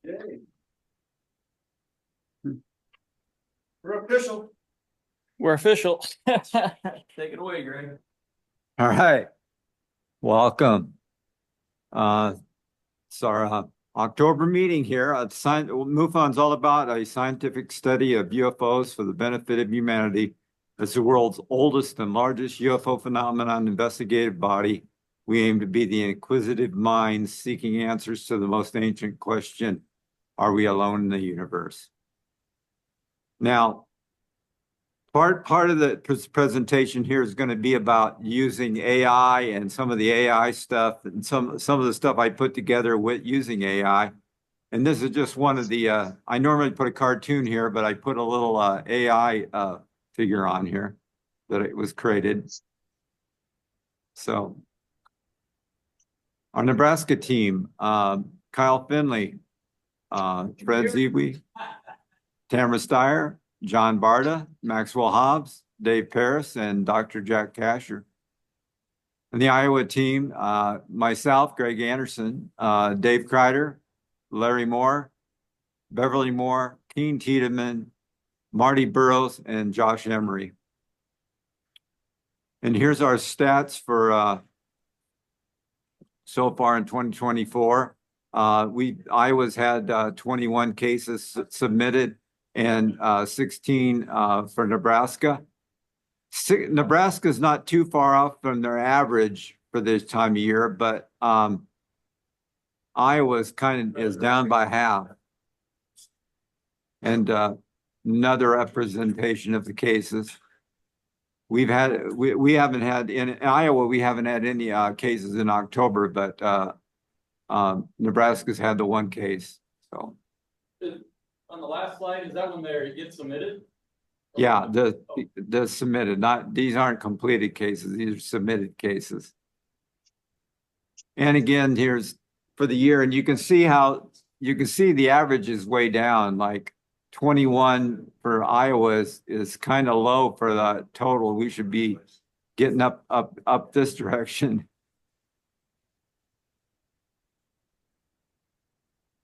Okay. We're official. We're official. Take it away, Greg. All right. Welcome. It's our October meeting here. MUFON's all about a scientific study of UFOs for the benefit of humanity. It's the world's oldest and largest UFO phenomenon investigative body. We aim to be the inquisitive minds seeking answers to the most ancient question, are we alone in the universe? Now, part of the presentation here is going to be about using AI and some of the AI stuff and some of the stuff I put together with using AI. And this is just one of the, I normally put a cartoon here, but I put a little AI figure on here that it was created. So our Nebraska team, Kyle Finley, Fred Zewe, Tamara Steyer, John Barta, Maxwell Hobbs, Dave Paris, and Dr. Jack Casher. And the Iowa team, myself, Greg Anderson, Dave Kreider, Larry Moore, Beverly Moore, Keen Tiedemann, Marty Burrows, and Josh Emery. And here's our stats for so far in 2024. Iowa's had 21 cases submitted and 16 for Nebraska. Nebraska's not too far off from their average for this time of year, but Iowa's is down by half. And another representation of the cases. We haven't had in Iowa, we haven't had any cases in October, but Nebraska's had the one case. So on the last slide, is that when they get submitted? Yeah, the submitted, these aren't completed cases, these are submitted cases. And again, here's for the year, and you can see the average is way down, like 21 for Iowa is kind of low for the total. We should be getting up this direction.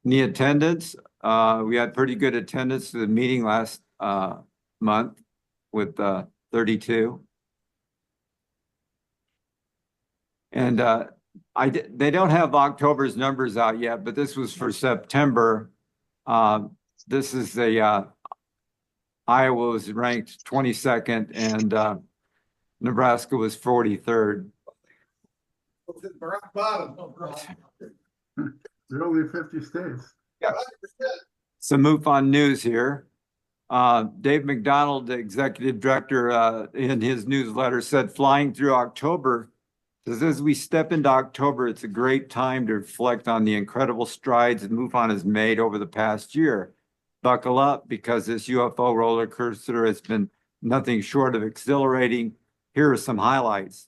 The attendance, we had pretty good attendance to the meeting last month with 32. And they don't have October's numbers out yet, but this was for September. This is Iowa was ranked 22nd and Nebraska was 43rd. There are only 50 states. Yeah. Some MUFON news here. Dave McDonald, the executive director, in his newsletter said, flying through October, says as we step into October, it's a great time to reflect on the incredible strides MUFON has made over the past year. Buckle up because this UFO roller coaster has been nothing short of exhilarating. Here are some highlights.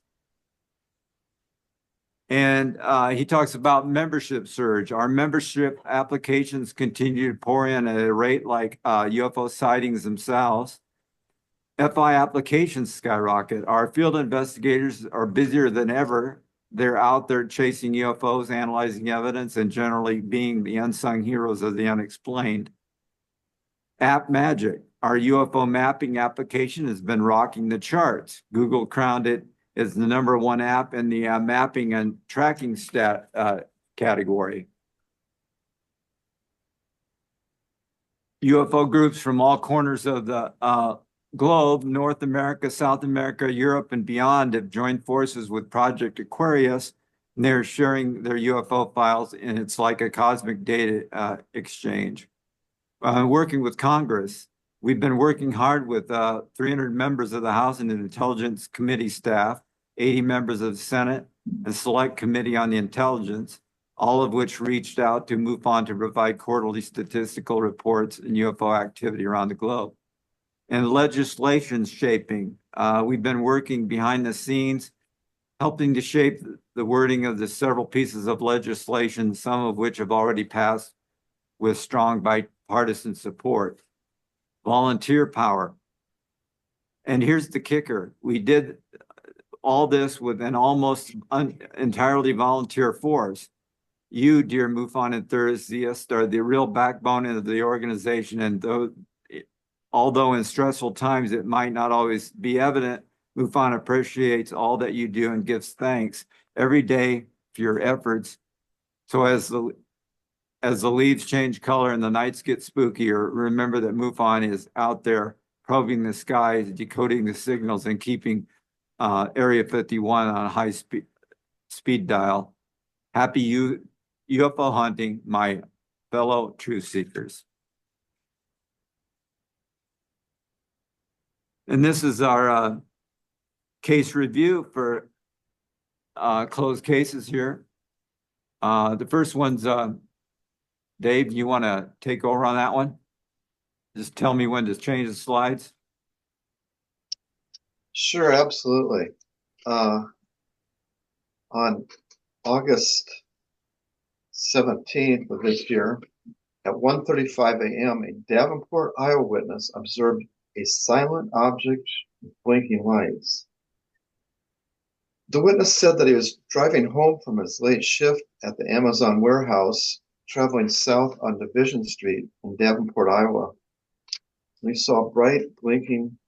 And he talks about membership surge. Our membership applications continue to pour in at a rate like UFO sightings themselves. FI applications skyrocket. Our field investigators are busier than ever. They're out there chasing UFOs, analyzing evidence, and generally being the unsung heroes of the unexplained. App Magic. Our UFO mapping application has been rocking the charts. Google crowned it as the #1 app in the mapping and tracking category. UFO groups from all corners of the globe, North America, South America, Europe, and beyond have joined forces with Project Aquarius, and they're sharing their UFO files, and it's like a cosmic data exchange. Working with Congress, we've been working hard with 300 members of the House and Intelligence Committee staff, 80 members of the Senate, and Select Committee on the Intelligence, all of which reached out to MUFON to provide quarterly statistical reports and UFO activity around the globe. And legislation shaping. We've been working behind the scenes, helping to shape the wording of the several pieces of legislation, some of which have already passed with strong bipartisan support. Volunteer power. And here's the kicker. We did all this with an almost entirely volunteer force. you, dear MUFON enthusiasts, are the real backbone of the organization. And although in stressful times it might not always be evident, MUFON appreciates all that you do and gives thanks every day for your efforts. So as the leaves change color and the nights get spookier, remember that MUFON is out there probing the skies, decoding the signals, and keeping Area 51 on a high speed dial. Happy UFO hunting, my fellow truth seekers. And this is our case review for closed cases here. The first one's, Dave, you want to take over on that one? Just tell me when to change the slides. Sure, absolutely. On August 17th of this year, at 1:35 a.m., a Davenport, Iowa witness observed a silent object with blinking lights. The witness said that he was driving home from his late shift at the Amazon warehouse, traveling south on Division Street in Davenport, Iowa. And he saw bright, blinking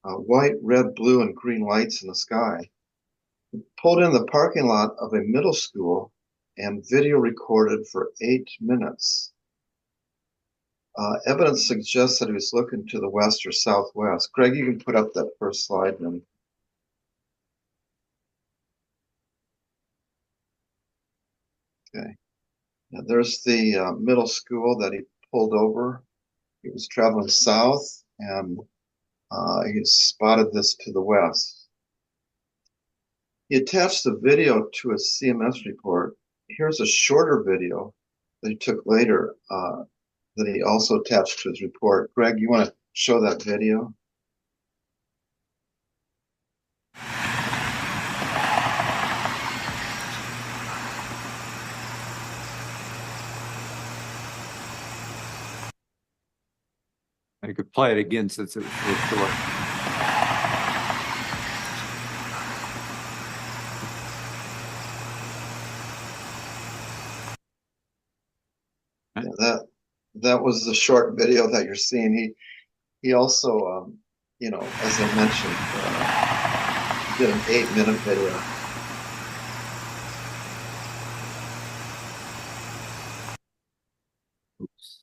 white, red, blue, and green lights in the sky. He pulled in the parking lot of a middle school and video recorded for 8 minutes. Evidence suggests that he was looking to the west or southwest. Greg, you can put up that first slide then. Okay. Now there's the middle school that he pulled over. He was traveling south, and he spotted this to the west. He attached the video to his CMS report. Here's a shorter video that he took later that he also attached to his report. Greg, you want to show that video? I could play it again since it's short. Yeah, that was the short video that you're seeing. He also, you know, as I mentioned, did an 8-minute video. Oops.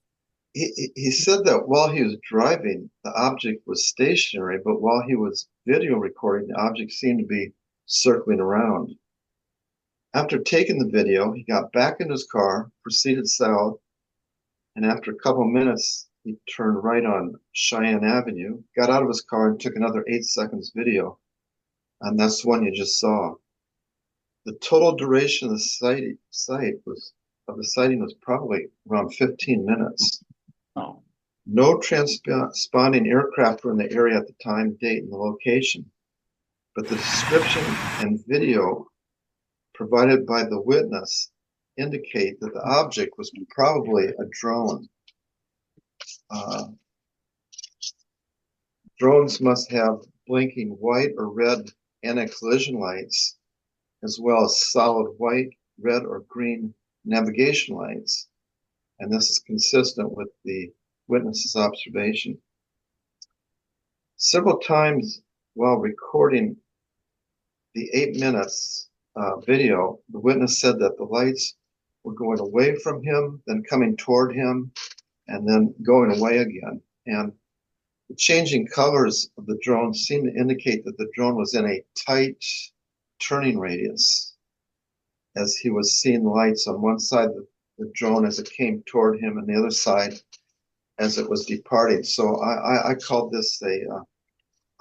He said that while he was driving, the object was stationary, but while he was video recording, the object seemed to be circling around. After taking the video, he got back in his car, proceeded south, and after a couple minutes, he turned right on Cheyenne Avenue, got out of his car, and took another 8 seconds video. And that's the one you just saw. The total duration of the sighting was probably around 15 minutes. Oh, No transponding aircraft were in the area at the time, date, and the location. But the description and video provided by the witness indicate that the object was probably a drone. Drones must have blinking white or red anti-collision lights, as well as solid white, red, or green navigation lights. And this is consistent with the witness's observation. Several times while recording the 8 minutes video, the witness said that the lights were going away from him, then coming toward him, and then going away again. And the changing colors of the drone seemed to indicate that the drone was in a tight turning radius, as he was seeing the lights on one side of the drone as it came toward him, and the other side as it was departing. So I called this a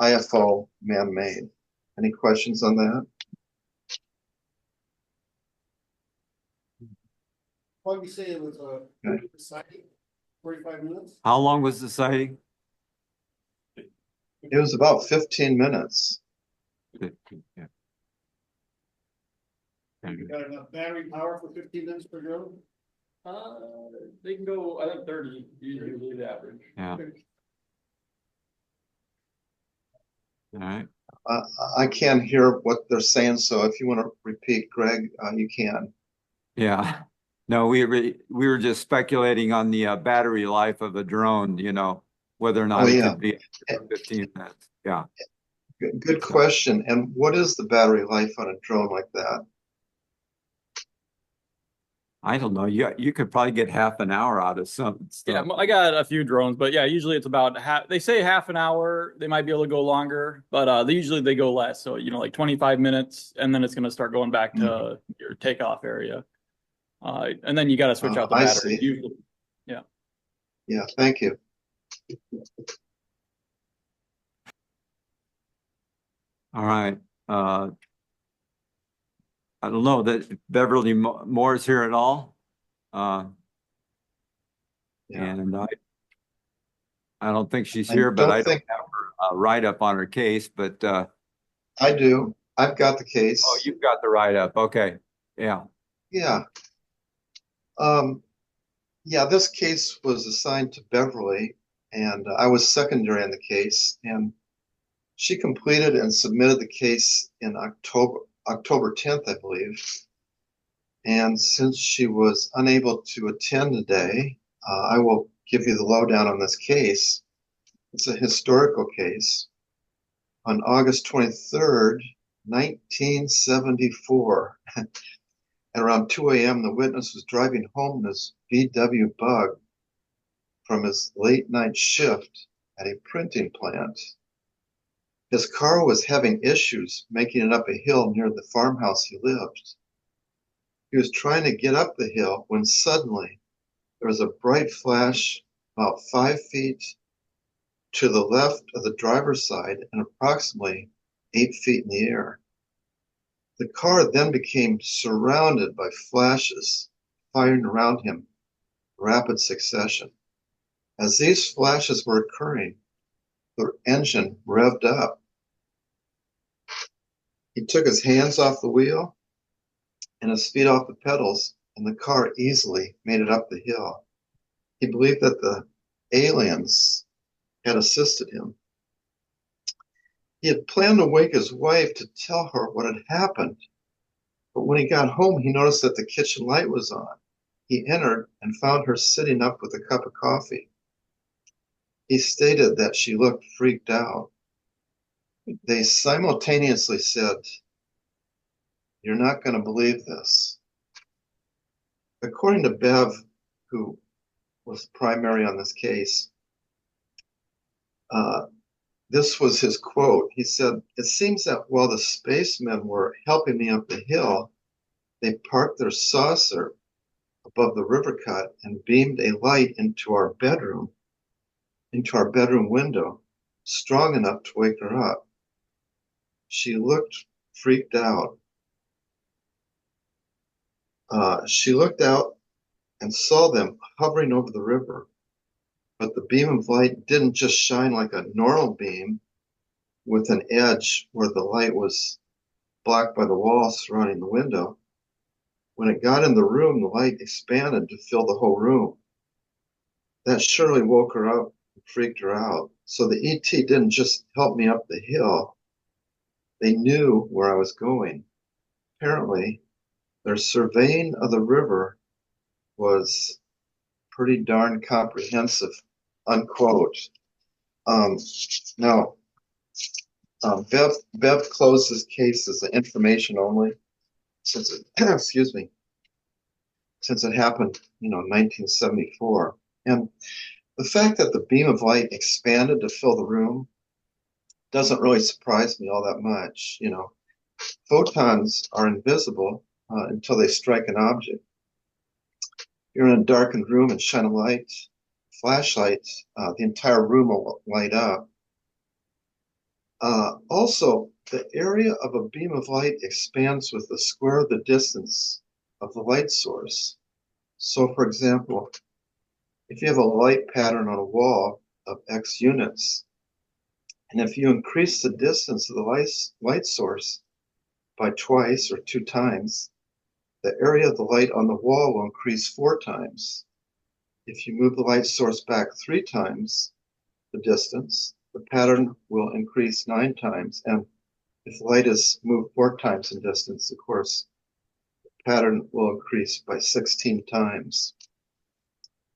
IFO man-made. Any questions on that? What did you say it was Okay. sighting? 45 minutes? How long was the sighting? It was about 15 minutes. Yeah. You got enough battery power for 15 minutes per drone? they can go, I think 30, usually the average. Yeah. All right. I can't hear what they're saying, so if you want to repeat, Greg, you can. Yeah. No, we were just speculating on the battery life of a drone, whether or Oh, not it yeah. could be 15 minutes. Yeah. Good question. And what is the battery life on a drone like that? I don't know. You could probably get half an hour out of some Yeah, stuff. I got a few drones, but yeah, usually it's about half. They say half an hour. They might be able to go longer, but they go less. So like 25 minutes, and then it's going to start going back Mhm. to your takeoff area. And then you got to switch out the I battery. see. Usually, yeah. Yeah, thank you. All right. I don't know that Beverly Moore's here at all. Uh, Yeah. and I don't think she's I here, but don't I don't think have her write-up on her case. But I do. I've got the oh, case. you've got the write-up. Okay. Yeah. Yeah. Um, yeah, this case was assigned to Beverly, and I was secondary in the case, and she completed and submitted the case in October 10th, I believe. And since she was unable to attend today, I will give you the lowdown on this case. It's a historical case. On August 23rd, 1974, at around 2 a.m., the witness was driving home in his VW Bug from his late night shift at a printing plant. His car was having issues making it up a hill near the farmhouse he lived. He was trying to get up the hill when suddenly there was a bright flash about 5 feet to the left of the driver's side and approximately 8 feet in the air. The car then became surrounded by flashes firing around him in rapid succession. As these flashes were occurring, the engine revved up. He took his hands off the wheel and his feet off the pedals, and the car easily made it up the hill. He believed that the aliens had assisted him. He had planned to wake his wife to tell her what had happened, but when he got home, he noticed that the kitchen light was on. He entered and found her sitting up with a cup of coffee. He stated that she looked freaked out. They simultaneously said, "You're not going to believe this." According to Bev, who was primary on this case, uh, this was his quote. He said, "It seems that while the spacemen were helping me up the hill, they parked their saucer above the river cut and beamed a light into our bedroom window, strong enough to wake her up. She looked freaked out. She looked out and saw them hovering over the river, but the beam of light didn't just shine like a normal beam with an edge where the light was blocked by the wall surrounding the window. When it got in the room, the light expanded to fill the whole room. That surely woke her up and freaked her out. So the ET didn't just help me up the hill, they knew where I was going. Apparently, their surveying of the river was pretty darn comprehensive," unquote. Um, now, Bev closed this case as information only, since it, excuse me, since it happened, 1974. And the fact that the beam of light expanded to fill the room doesn't really surprise me all that much. Photons are invisible until they strike an object. You're in a darkened room and shine a flashlight, the entire room will light up. Also, the area of a beam of light expands with the square of the distance of the light source. So, for example, if you have a light pattern on a wall of X units, and if you increase the distance of the light source by twice or 2 times, the area of the light on the wall will increase 4 times. If you move the light source back 3 times the distance, the pattern will increase 9 times. And if light is moved 4 times in distance, of course, the pattern will increase by 16 times,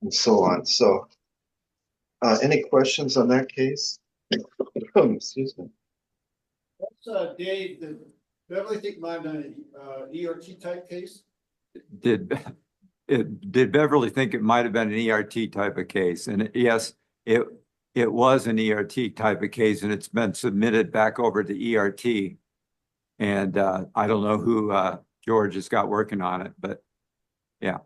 and so on. So, any questions on that case? Excuse me. Dave, did Beverly think might have been an ERT type case? Did Beverly think it might have been an ERT type of case? And yes, it was an ERT type of case, and it's been submitted back over to ERT. And I don't know who George has got working on it, but yeah.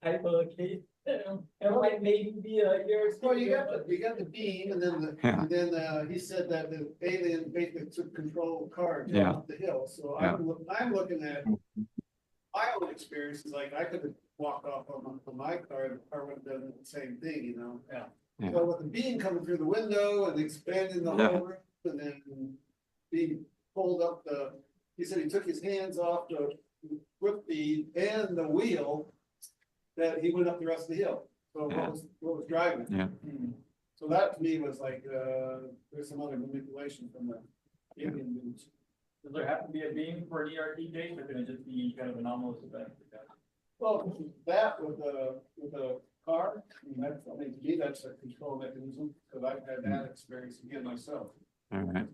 Type of case. It might maybe be a year. Well, you got the beam, and then Yeah. he said that the alien basically took control of the car and Yeah. drove up the hill. So Yeah. I'm looking at my own experiences. Like I could have walked off on my car, and the car would have done the same thing, you know. Yeah. Yeah. So with the beam coming through the window and expanding the Yeah. whole roof, and then being pulled up he said he took his hands off the whip bead and the wheel, that he went up the rest of the hill. So Yeah. what was driving it? Yeah. So that to me was like, there's some other manipulation from the alien dudes. Does there have to be a beam for an ERT case, or can it just be kind of anomalous event? Well, that with the car, I mean, to me, that's a control mechanism, because I've had that experience again myself. All right.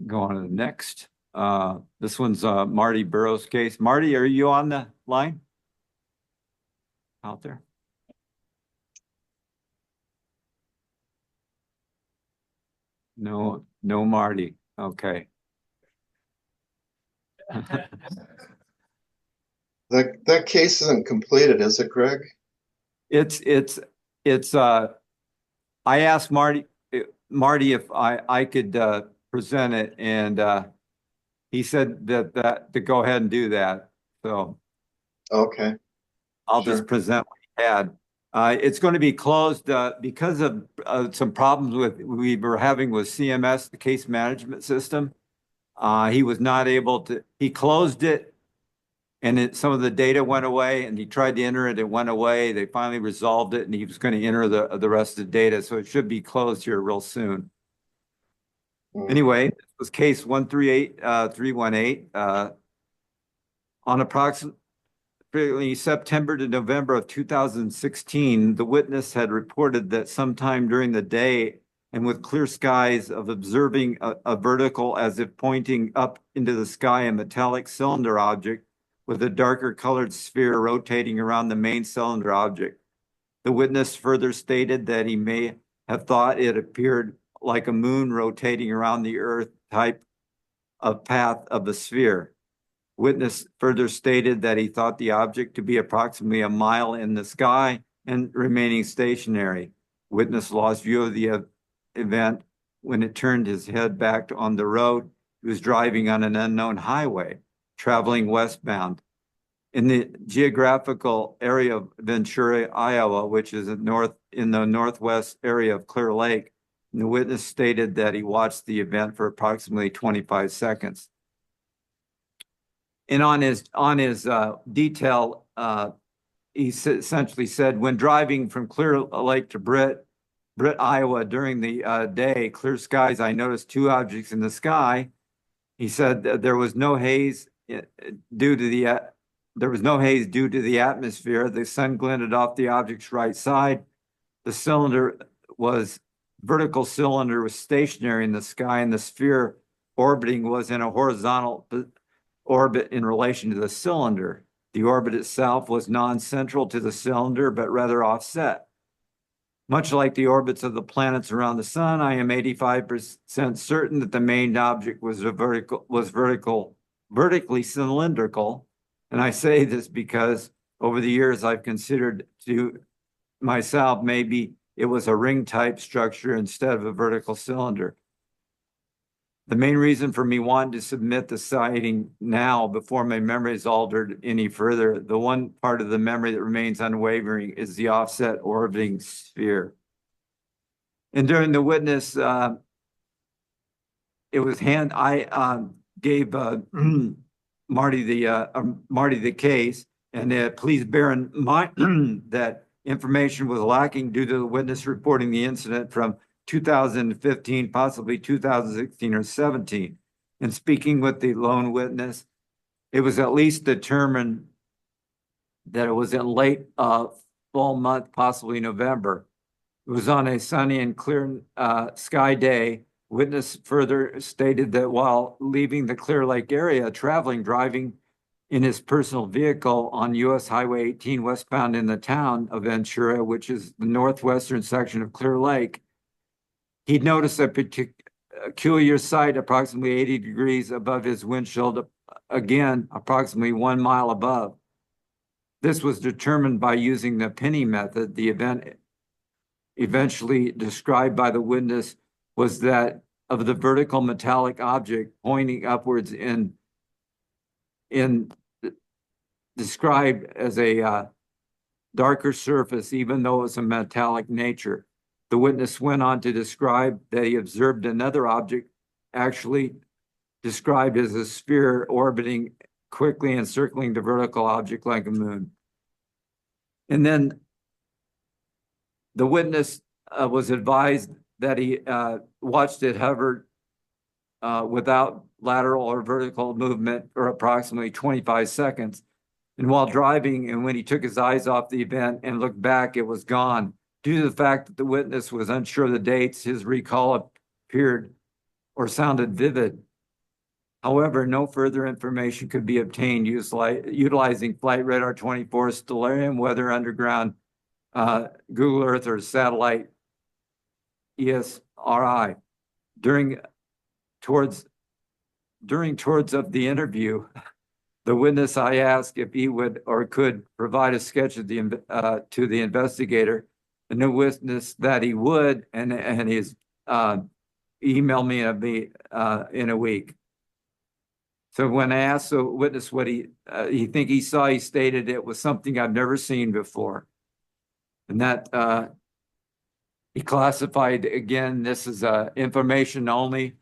Go on to the next. This one's Marty Burrows' case. Marty, are you on the line? Out there? No, Marty. Okay. That case isn't completed, is it, Greg? It's I asked Marty if I could present it, and he said that to go ahead and do that. So Okay. I'll Sure. just present what he had. It's going to be closed because of some problems we were having with CMS, the case management system. He was not able to. He closed it, and some of the data went away. And he tried to enter it; it went away. They finally resolved it, and he was going to enter the rest of the data. So it should be closed here real soon. Anyway, this was case 138318. On approximately September to November of 2016, the witness had reported that sometime during the day and with clear skies of observing a vertical, as if pointing up into the sky, a metallic cylinder object with a darker colored sphere rotating around the main cylinder object. The witness further stated that he may have thought it appeared like a moon rotating around the Earth type of path of the sphere. Witness further stated that he thought the object to be approximately a mile in the sky and remaining stationary. Witness lost view of the event when it turned his head back on the road. He was driving on an unknown highway, traveling westbound. In the geographical area of Ventura, Iowa, which is in the northwest area of Clear Lake, the witness stated that he watched the event for approximately 25 seconds. And on his detail, he essentially said, when driving from Clear Lake to Britt, Iowa during the day, clear skies, I noticed two objects in the sky. He said that there was no haze due to the atmosphere. The sun glinted off the object's right side. The vertical cylinder was stationary in the sky, and the sphere orbiting was in a horizontal orbit in relation to the cylinder. The orbit itself was non-central to the cylinder, but rather offset. Much like the orbits of the planets around the sun, I am 85% certain that the main object was vertically cylindrical. And I say this because over the years I've considered to myself maybe it was a ring type structure instead of a vertical cylinder. The main reason for me wanting to submit the sighting now before my memory is altered any further, the one part of the memory that remains unwavering is the offset orbiting sphere. And during the witness, I gave Marty the case, and please bear in mind that information was lacking due to the witness reporting the incident from 2015, possibly 2016 or 17. In speaking with the lone witness, it was at least determined that it was in late fall month, possibly November. It was on a sunny and clear sky day. Witness further stated that while leaving the Clear Lake area, driving in his personal vehicle on US Highway 18 westbound in the town of Ventura, which is the northwestern section of Clear Lake, he'd noticed a peculiar sight approximately 80 degrees above his windshield, again, approximately 1 mile above. This was determined by using the penny method. The event eventually described by the witness was that of the vertical metallic object pointing upwards in described as a darker surface, even though it was a metallic nature. The witness went on to describe that he observed another object actually described as a sphere orbiting quickly and circling the vertical object like a moon. And then the witness was advised that he watched it hover without lateral or vertical movement for approximately 25 seconds. And while driving, and when he took his eyes off the event and looked back, it was gone. Due to the fact that the witness was unsure of the dates, his recall appeared or sounded vivid. However, no further information could be obtained utilizing Flight Radar 24, Stellarium, Weather Underground, Google Earth, or satellite ESRI. During tours of the interview, the witness, I asked if he would or could provide a sketch of to the investigator, and the witness that he would, and his emailed me in a week. So when I asked the witness what he think he saw, he stated it was something I've never seen before, and that he classified, again, this is information only.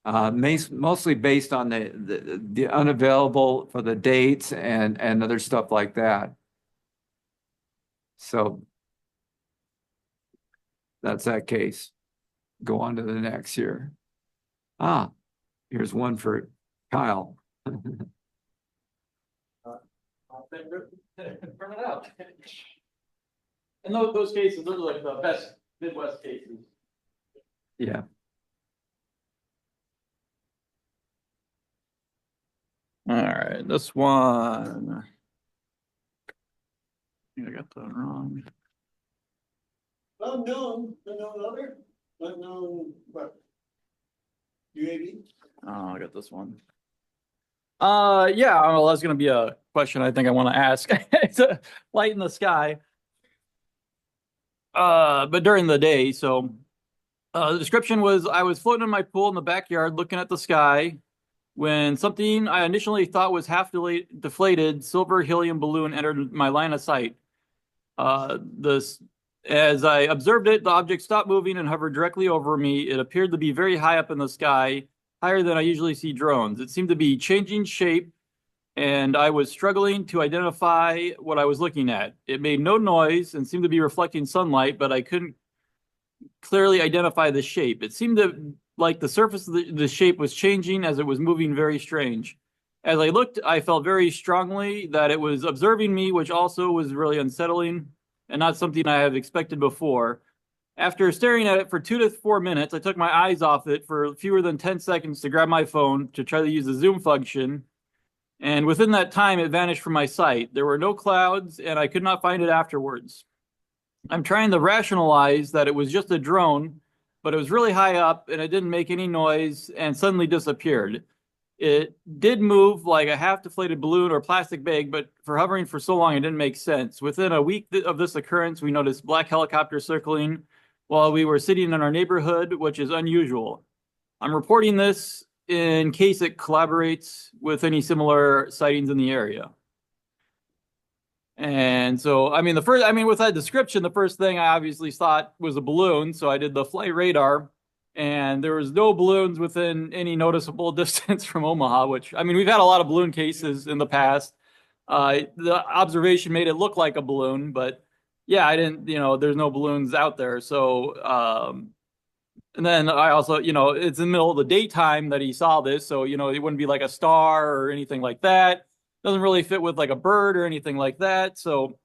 Mostly based on the unavailable for the dates and other stuff like that. So that's that case. Go on to the next here. Here's one for Kyle. Print it out. And those cases, those are like the best Midwest cases. Yeah. All right, this one. I think I got that wrong. Unknown what? UAV? Oh, I got this one. Yeah, well, that's gonna be a question I think I want to ask. It's a light in the sky. But during the day, so the description was I was floating in my pool in the backyard looking at the sky when something I initially thought was half deflated silver helium balloon entered my line of sight. As I observed it, the object stopped moving and hovered directly over me. It appeared to be very high up in the sky, higher than I usually see drones. It seemed to be changing shape, and I was struggling to identify what I was looking at. It made no noise and seemed to be reflecting sunlight, but I couldn't clearly identify the shape. It seemed like the surface of the shape was changing as it was moving, very strange. As I looked, I felt very strongly that it was observing me, which also was really unsettling and not something I have expected before. After staring at it for 2 to 4 minutes, I took my eyes off it for fewer than 10 seconds to grab my phone to try to use the zoom function. And within that time, it vanished from my sight. There were no clouds, and I could not find it afterwards. I'm trying to rationalize that it was just a drone, but it was really high up, and it didn't make any noise, and suddenly disappeared. It did move like a half-deflated balloon or plastic bag, but for hovering for so long, it didn't make sense. Within a week of this occurrence, we noticed black helicopters circling while we were sitting in our neighborhood, which is unusual. I'm reporting this in case it collaborates with any similar sightings in the area. And so, with that description, the first thing I obviously thought was a balloon. So I did the flight radar, and there was no balloons within any noticeable distance from Omaha, which, we've had a lot of balloon cases in the past. The observation made it look like a balloon, but yeah, I didn't, there's no balloons out there. So And then I also, it's in the middle of the daytime that he saw this, so it wouldn't be like a star or anything like that. Doesn't really fit with like a bird or anything like that. So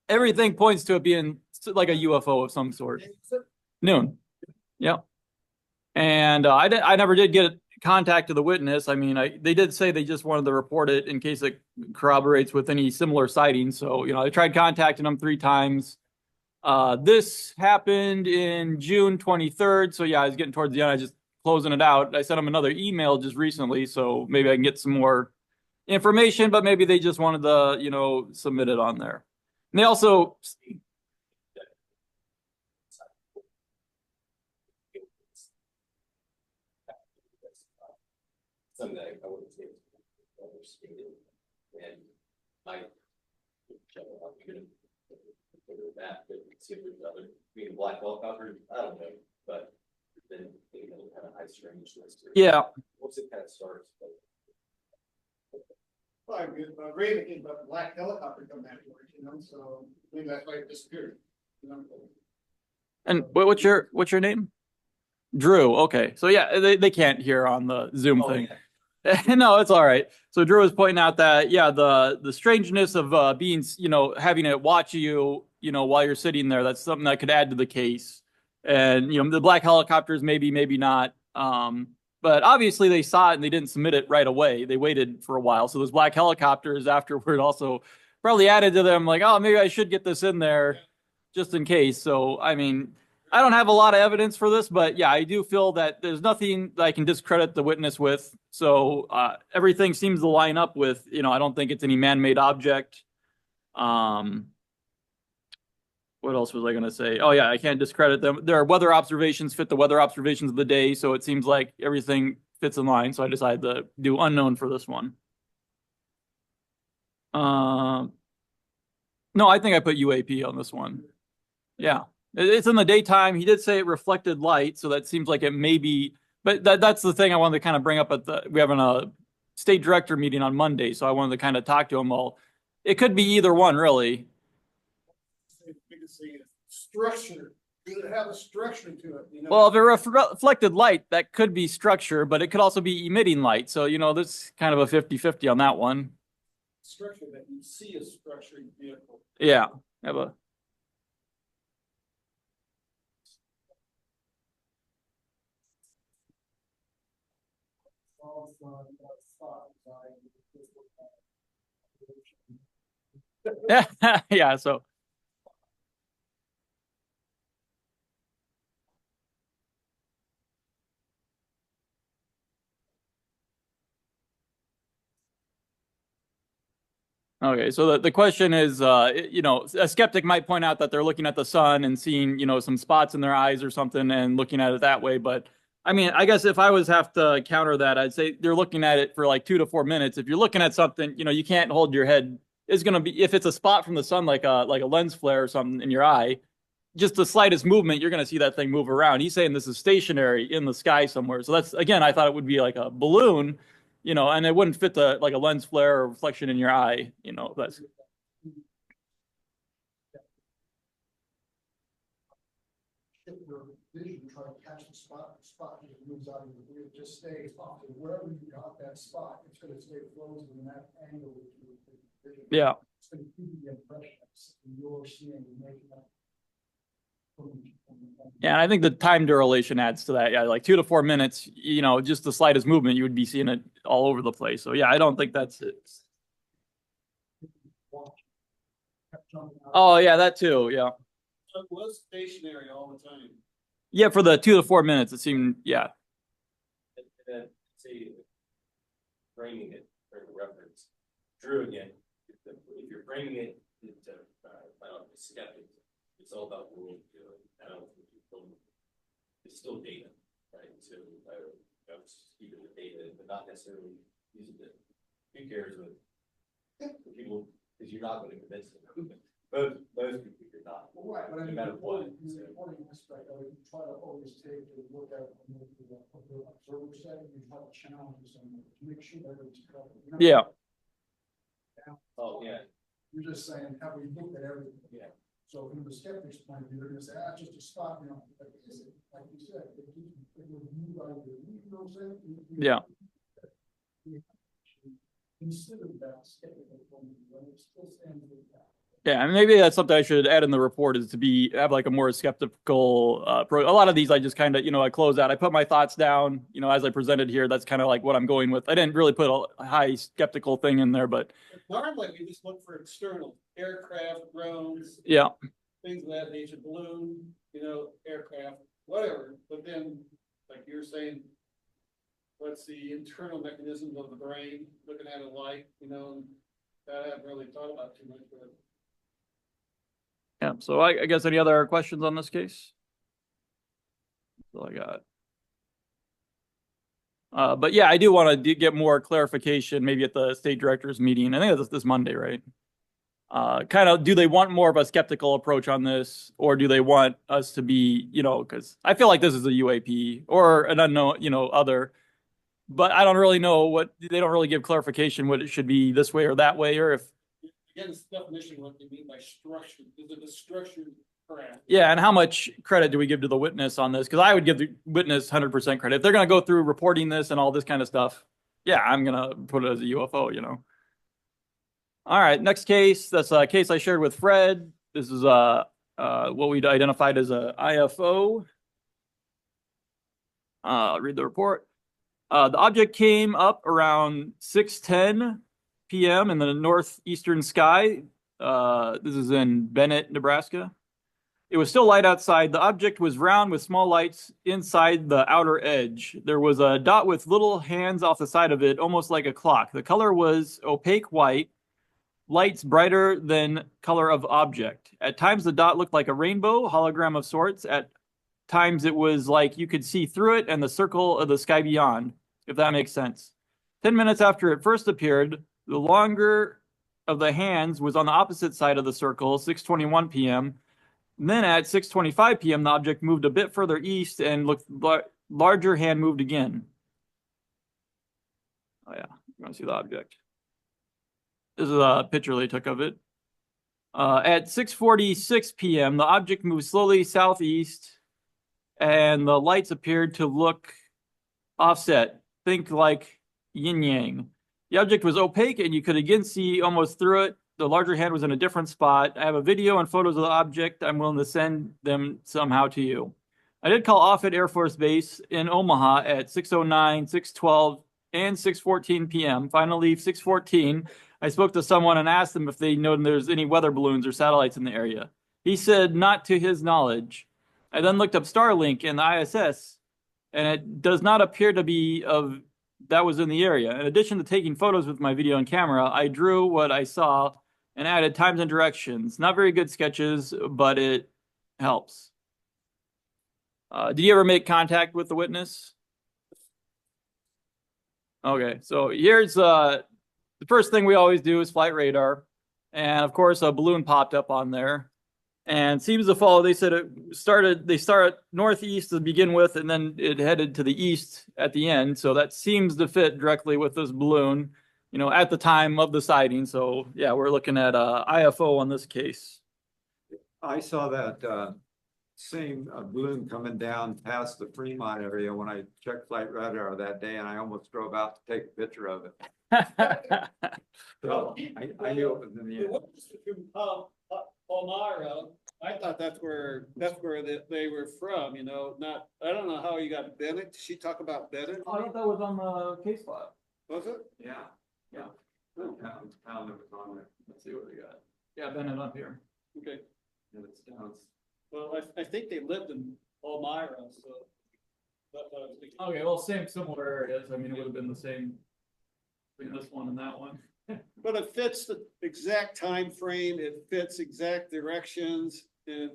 everything points to it being like a UFO of some sort. Noon. Yeah. And I never did get contact to the witness. I mean, they did say they just wanted to report it in case it corroborates with any similar sightings. So, I tried contacting them 3 times. This happened in June 23rd. So yeah, I was getting towards the end. I just closing it out. I sent them another email just recently, so maybe I can get some more information, but maybe they just wanted to, submit it on there. And they also, something that I wouldn't say overstated, and I check out that, but see if there's other, being black helicopter, I don't know, but then kind of high strangeness. yeah, Once it kind of starts. Well, I mean, Raven, but black helicopter come that way, so maybe that's why it disappeared. and what's your name? Drew. Okay, so yeah, they can't hear on the Zoom thing. Yeah. No, it's all right. So Drew was pointing out that the strangeness of being having it watch you while you're sitting there, that's something that could add to the case. And the black helicopters maybe not. But obviously they saw it and they didn't submit it right away. They waited for a while. So those black helicopters afterward also probably added to them like, oh, maybe I should get this in there just in case. So I mean, I don't have a lot of evidence for this, but yeah, I do feel that there's nothing that I can discredit the witness with. So everything seems to line up with, I don't think it's any man-made object. What else was I going to say? Oh yeah, I can't discredit them. Their weather observations fit the weather observations of the day, so it seems like everything fits in line. So I decided to do unknown for this one. No, I think I put UAP on this one. Yeah. It's in the daytime. He did say it reflected light, so that seems like it may be, but that's the thing I wanted to kind of bring up we're having a state director meeting on Monday, so I wanted to kind of talk to him. Well, it could be either one, really. Structure. Does it have a structure to it? Well, if it reflected light, that could be structure, but it could also be emitting light. So, this kind of a 50-50 on that one. Structure that you see a structured vehicle. Yeah. Have a yeah, so okay, so the question is, a skeptic might point out that they're looking at the sun and seeing, some spots in their eyes or something and looking at it that way. But I mean, I guess if I have to counter that, I'd say they're looking at it for like 2 to 4 minutes. If you're looking at something, you can't hold your head. It's going to be, if it's a spot from the sun, like a lens flare or something in your eye, just the slightest movement, you're going to see that thing move around. He's saying this is stationary in the sky somewhere. So that's, again, I thought it would be like a balloon, and it wouldn't fit like a lens flare or reflection in your eye, that's. Your vision, try to catch the spot as it moves out of the view, just stay off to wherever you got that spot, it's gonna stay frozen in that angle. Yeah. It's gonna give you the impression that you're seeing and making up. Yeah, and I think the time dilation adds to that. Yeah, like 2 to 4 minutes, just the slightest movement, you would be seeing it all over the place. So yeah, I don't think that's it. Oh yeah, that too. Yeah. So it was stationary all the time. Yeah, for the 2 to 4 minutes, it seemed, yeah. And then say framing it for reference. Drew again, if you're framing it into I don't know, skeptics, it's all about the world. I don't think it's still data, right? So I was keeping the data, but not necessarily using it. Who cares with people? Because you're not going to convince them. Those people you're not. Right, but I no mean, matter what. the reporting aspect of it, you try to always take a look at the observer setting, you try to challenge them to make sure that it's covered. Yeah. Oh, yeah. You're just saying, have we looked at everything? Yeah. So from the skeptic's point of view, they're gonna say, ah, just a spot, you know, but is it, like you said, it would move out of the, you know what I'm saying? Yeah. Consider that skeptical point of view, but it still stands with that. Yeah, and maybe that's something I should add in the report is to have like a more skeptical approach. A lot of these I just kind of, I close out. I put my thoughts down, as I presented here. That's kind of like what I'm going with. I didn't really put a high skeptical thing in there, but Normally, we just look for external aircraft, drones, yeah. things of that nature, balloon, aircraft, whatever. But then, like you're saying, what's the internal mechanisms of the brain, looking at it like, that I haven't really thought about too much, but. Yeah, so I guess any other questions on this case? That's all I got. But yeah, I do want to get more clarification, maybe at the state directors meeting. I think it's this Monday, right? Kind of, do they want more of a skeptical approach on this, or do they want us to be, because I feel like this is a UAP or an unknown, other, but I don't really know they don't really give clarification what it should be this way or that way, or if. Again, it's definition of what they mean by structure. Is it a structured craft? Yeah, and how much credit do we give to the witness on this? Because I would give the witness 100% credit. If they're going to go through reporting this and all this kind of stuff, yeah, I'm going to put it as a UFO, All right, next case. That's a case I shared with Fred. This is what we'd identified as a IFO. I'll read the report. The object came up around 6:10 p.m. in the northeastern sky. This is in Bennett, Nebraska. It was still light outside. The object was round with small lights inside the outer edge. There was a dot with little hands off the side of it, almost like a clock. The color was opaque white, lights brighter than color of object. At times, the dot looked like a rainbow, hologram of sorts. At times, it was like you could see through it and the circle of the sky beyond, if that makes sense. 10 minutes after it first appeared, the longer of the hands was on the opposite side of the circle, 6:21 p.m. And then at 6:25 p.m., the object moved a bit further east and looked larger hand moved again. Oh yeah, you want to see the object. This is a picture they took of it. At 6:46 p.m., the object moved slowly southeast and the lights appeared to look offset. Think like yin-yang. The object was opaque and you could again see almost through it. The larger hand was in a different spot. I have a video and photos of the object. I'm willing to send them somehow to you. I did call Offutt Air Force Base in Omaha at 6:09, 6:12, and 6:14 p.m. Finally, 6:14, I spoke to someone and asked them if they know there's any weather balloons or satellites in the area. He said not to his knowledge. I then looked up Starlink and the ISS, and it does not appear to be that was in the area. In addition to taking photos with my video and camera, I drew what I saw and added times and directions. Not very good sketches, but it helps. Did you ever make contact with the witness? Okay, so here's the first thing we always do is flight radar. And of course, a balloon popped up on there. And seems to follow, they said they started northeast to begin with, and then it headed to the east at the end. So that seems to fit directly with this balloon, at the time of the sighting. So yeah, we're looking at IFO on this case. I saw that same balloon coming down past the Fremont area when I checked flight radar that day, and I almost drove out to take a picture of it. So I knew it was in the air. Palmyra, I thought that's where they were from, not, I don't know how you got Bennett. Did she talk about Bennett? I thought that was on the case file. Was it? Yeah. Yeah. Town that was on there. Let's see what we got. Yeah, Bennett up here. Okay. And it's down. Well, I think they lived in Palmyra, so. That's what I was thinking. Okay, well, similar areas. I mean, it would have been the same between this one and that one. But it fits the exact time frame, it fits exact directions, and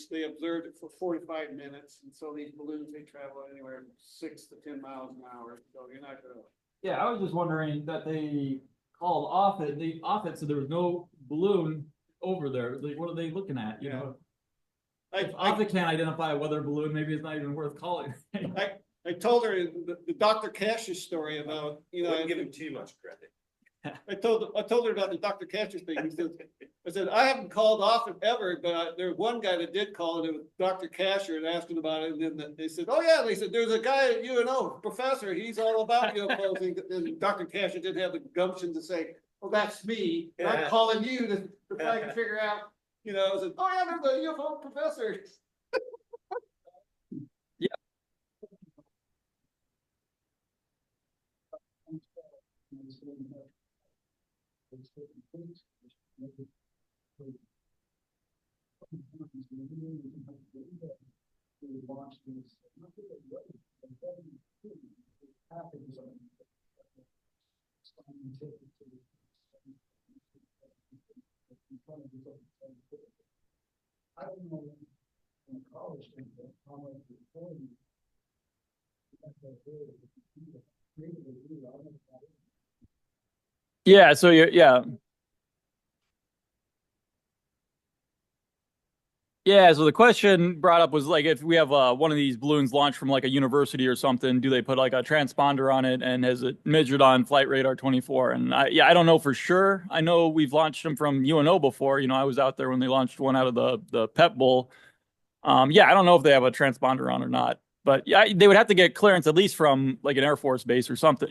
they observed it for 45 minutes. And so these balloons, they travel anywhere from 6 to 10 miles an hour. So you're not gonna. Yeah, I was just wondering that they called Offutt. Offutt said there was no balloon over there. Like, what are they looking at? You know, if Offutt can't identify a weather balloon, maybe it's not even worth calling. I told her the Dr. Cash's story about, I wouldn't give him too much credit. I told her about the Dr. Catcher thing. I said, I haven't called often ever, but there was one guy that did call, and it was Dr. Casher, and asked him about it. And then they said, oh yeah, they said, there's a guy at UNO, professor, he's all about UFOs. And Dr. Casher didn't have the gumption to say, well, that's me. I'm calling you to try to figure out, I said, oh yeah, there's a UFO professor. I don't know in college how much recording. Yeah, so yeah. Yeah, so the question brought up was like, if we have one of these balloons launched from like a university or something, do they put like a transponder on it, and has it measured on Flight Radar 24? And I don't know for sure. I know we've launched them from UNO before. I was out there when they launched one out of the Pep Bowl. Yeah, I don't know if they have a transponder on or not, but yeah, they would have to get clearance at least from like an Air Force base or something,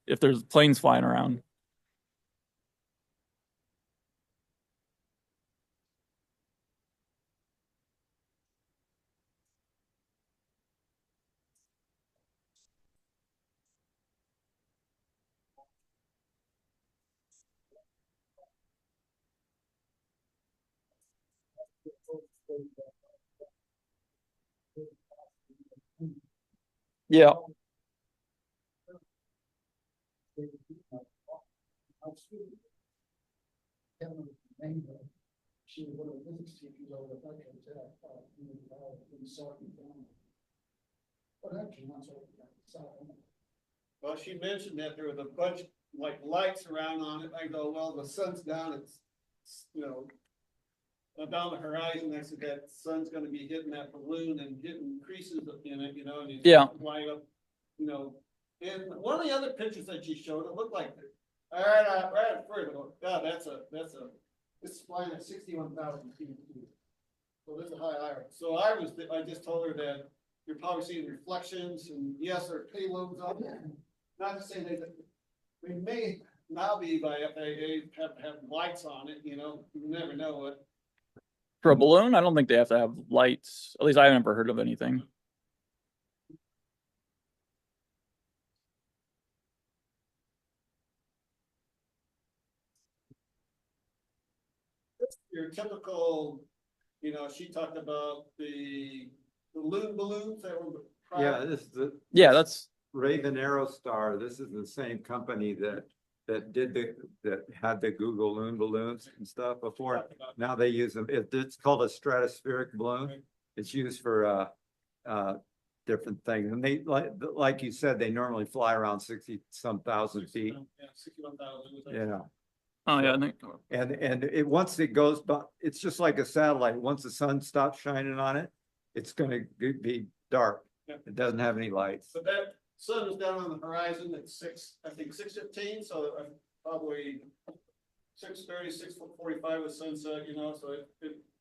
if there's planes flying around. Yeah. She was one of the business teachers over at Veterans in Southern County. But actually, not Southern. Well, she mentioned that there was a bunch like lights around on it. I go, well, the sun's down. It's down the horizon. I said that sun's going to be hitting that balloon and hitting creases in it, and it's light up, And one of the other pictures that she showed, it looked like right at first. God, it's flying at 61,000 feet. So there's a high iron. So I just told her that you're probably seeing reflections, and yes, there are payloads on there. Not to say they may now be by FAA have lights on it, you never know it. For a balloon, I don't think they have to have lights. At least I've never heard of anything. Your typical, she talked about the loon balloons that were. Yeah, this is that's Raven Aerostar. This is the same company that had the Google Loon balloons and stuff before. Now they use them. It's called a stratospheric balloon. Right. It's used for different things. And they like you said, they normally fly around 60-some thousand feet. Yeah, 61,000. Yeah. oh yeah, I think And once it goes, but it's just like a satellite. Once the sun stops shining on it, it's going to be dark. Yeah. It doesn't have any lights. So that sun is down on the horizon at 6:15. So probably 6:30, 6:45 with sunset. So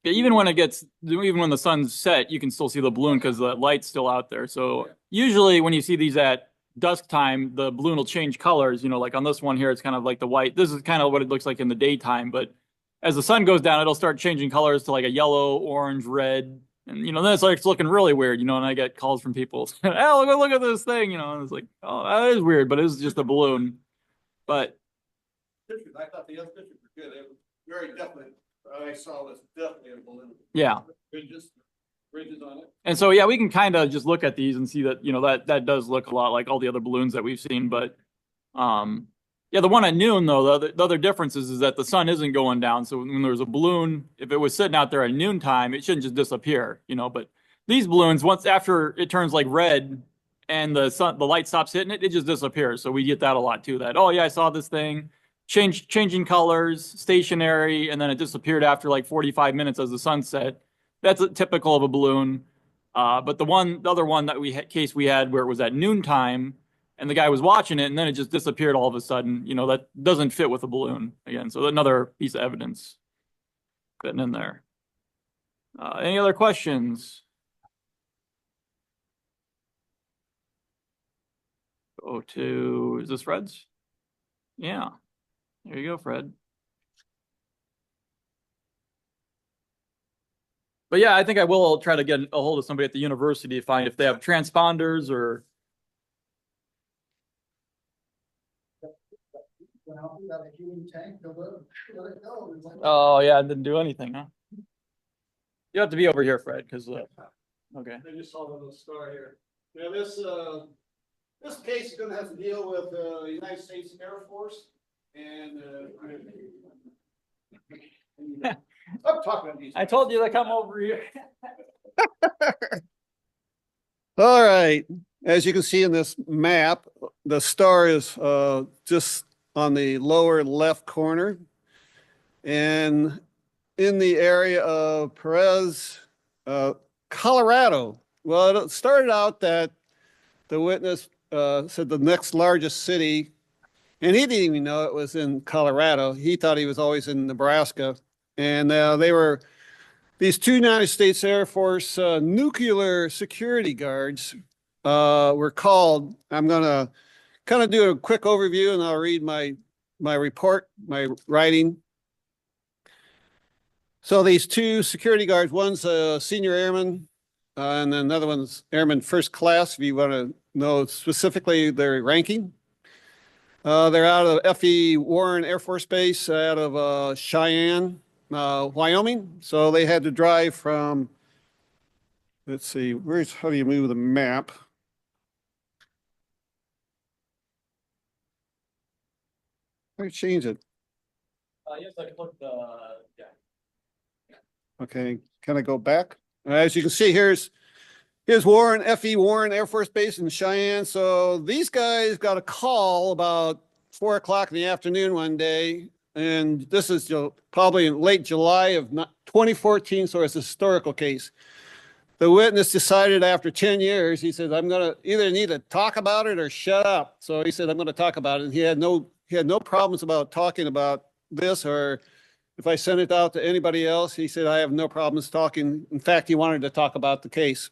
yeah, even when the sun's set, you can still see the balloon because the light's still out there. So usually when you see these at dusk time, the balloon will change colors. Like on this one here, it's kind of like the white. This is kind of what it looks like in the daytime, but as the sun goes down, it'll start changing colors to like a yellow, orange, red. And, then it's like, it's looking really weird, and I get calls from people. Oh, look at this thing, and it's like, oh, that is weird, but it's just a balloon. But pictures, I thought the other pictures were good. It was very definite. I saw this definitely a balloon. yeah. Bridges on it. And so, yeah, we can kind of just look at these and see that, that does look a lot like all the other balloons that we've seen. But, yeah, the one at noon, though, the other difference is that the sun isn't going down. So when there's a balloon, if it was sitting out there at noontime, it shouldn't just disappear, But these balloons, once after it turns like red and the light stops hitting it, it just disappears. So we get that a lot too. That, oh yeah, I saw this thing changing colors, stationary, and then it disappeared after like 45 minutes as the sun set. That's typical of a balloon. But the other one that case we had where it was at noontime, and the guy was watching it and then it just disappeared all of a sudden. You know, that doesn't fit with a balloon again. So another piece of evidence fitting in there. Any other questions? Go to, is this Fred's? Yeah. There you go, Fred. But yeah, I think I will try to get a hold of somebody at the university to find if they have transponders or. Well, we got a heating tank, let it go. It's like- Oh yeah, it didn't do anything, huh? You have to be over here, Fred, because okay. I just saw the little star here. Now, this case is gonna have to deal with, the United States Air Force and, I'm talking about these. I told you to come over here. All right, as you can see in this map, the star is just on the lower left corner. And in the area of Perez, Colorado. Well, it started out that the witness said the next largest city, and he didn't even know it was in Colorado. He thought he was always in Nebraska. And these two United States Air Force nuclear security guards were called. I'm going to kind of do a quick overview and I'll read my report, my writing. So these two security guards, one's a senior airman and then another one's airman first class, if you want to know specifically their ranking. They're out of F.E. Warren Air Force Base out of Cheyenne, Wyoming. So they had to drive from, let's see, how do you move the map? How do you change it? Yes, I can look yeah. Okay, can I go back? As you can see, here's Warren, F.E. Warren Air Force Base in Cheyenne. So these guys got a call about 4 o'clock in the afternoon one day. And this is probably in late July of 2014. So it's a historical case. The witness decided after 10 years, he said, I'm going to either need to talk about it or shut up. So he said, I'm going to talk about it. And he had no problems about talking about this, or if I sent it out to anybody else, he said, I have no problems talking. In fact, he wanted to talk about the case.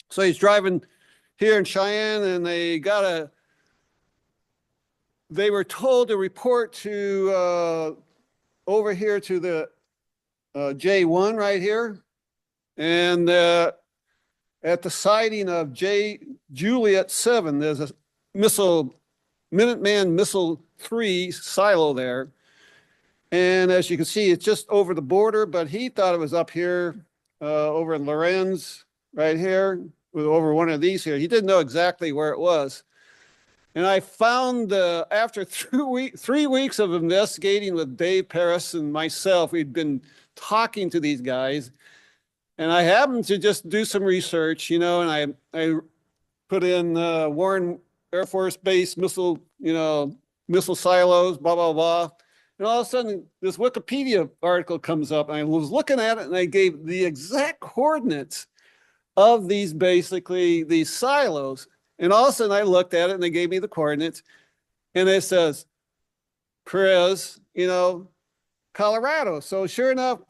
So he's driving here in Cheyenne and they were told to report to over here to the J1 right here. And at the sighting of Juliet 7, there's a Minuteman Missile 3 silo there. And as you can see, it's just over the border, but he thought it was up here, over in Lorenz, right here, over one of these here. He didn't know exactly where it was. And I found after 3 weeks of investigating with Dave Paris and myself, we'd been talking to these guys. And I happened to just do some research, and I put in Warren Air Force Base missile silos, blah, blah, blah. And all of a sudden, this Wikipedia article comes up, and I was looking at it, and I gave the exact coordinates of these silos. And all of a sudden, I looked at it, and they gave me the coordinates, and it says, Perez, Colorado. So sure enough,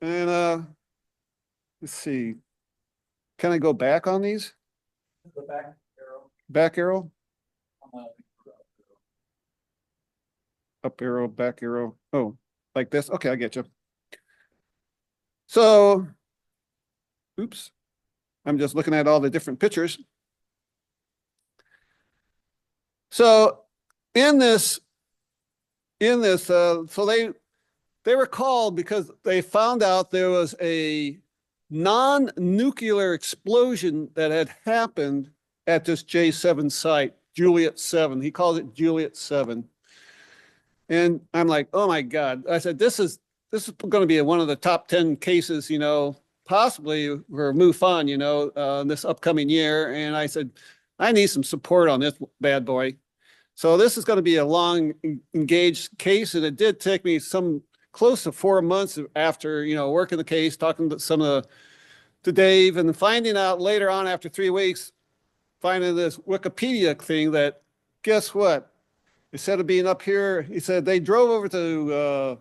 and let's see, can I go back on these? The back arrow. Back arrow? Up arrow, back arrow. Oh, like this? Okay, I get you. So, oops. I'm just looking at all the different pictures. So in this, so they were called because they found out there was a non-nuclear explosion that had happened at this J7 site, Juliet 7. He calls it Juliet 7. And I'm like, oh my God. I said, this is going to be one of the top 10 cases, possibly for MUFON, this upcoming year. And I said, I need some support on this bad boy. So this is going to be a long engaged case. And it did take me close to 4 months after, working the case, talking to Dave, and finding out later on after 3 weeks, finding this Wikipedia thing that, guess what? Instead of being up here, he said they drove over to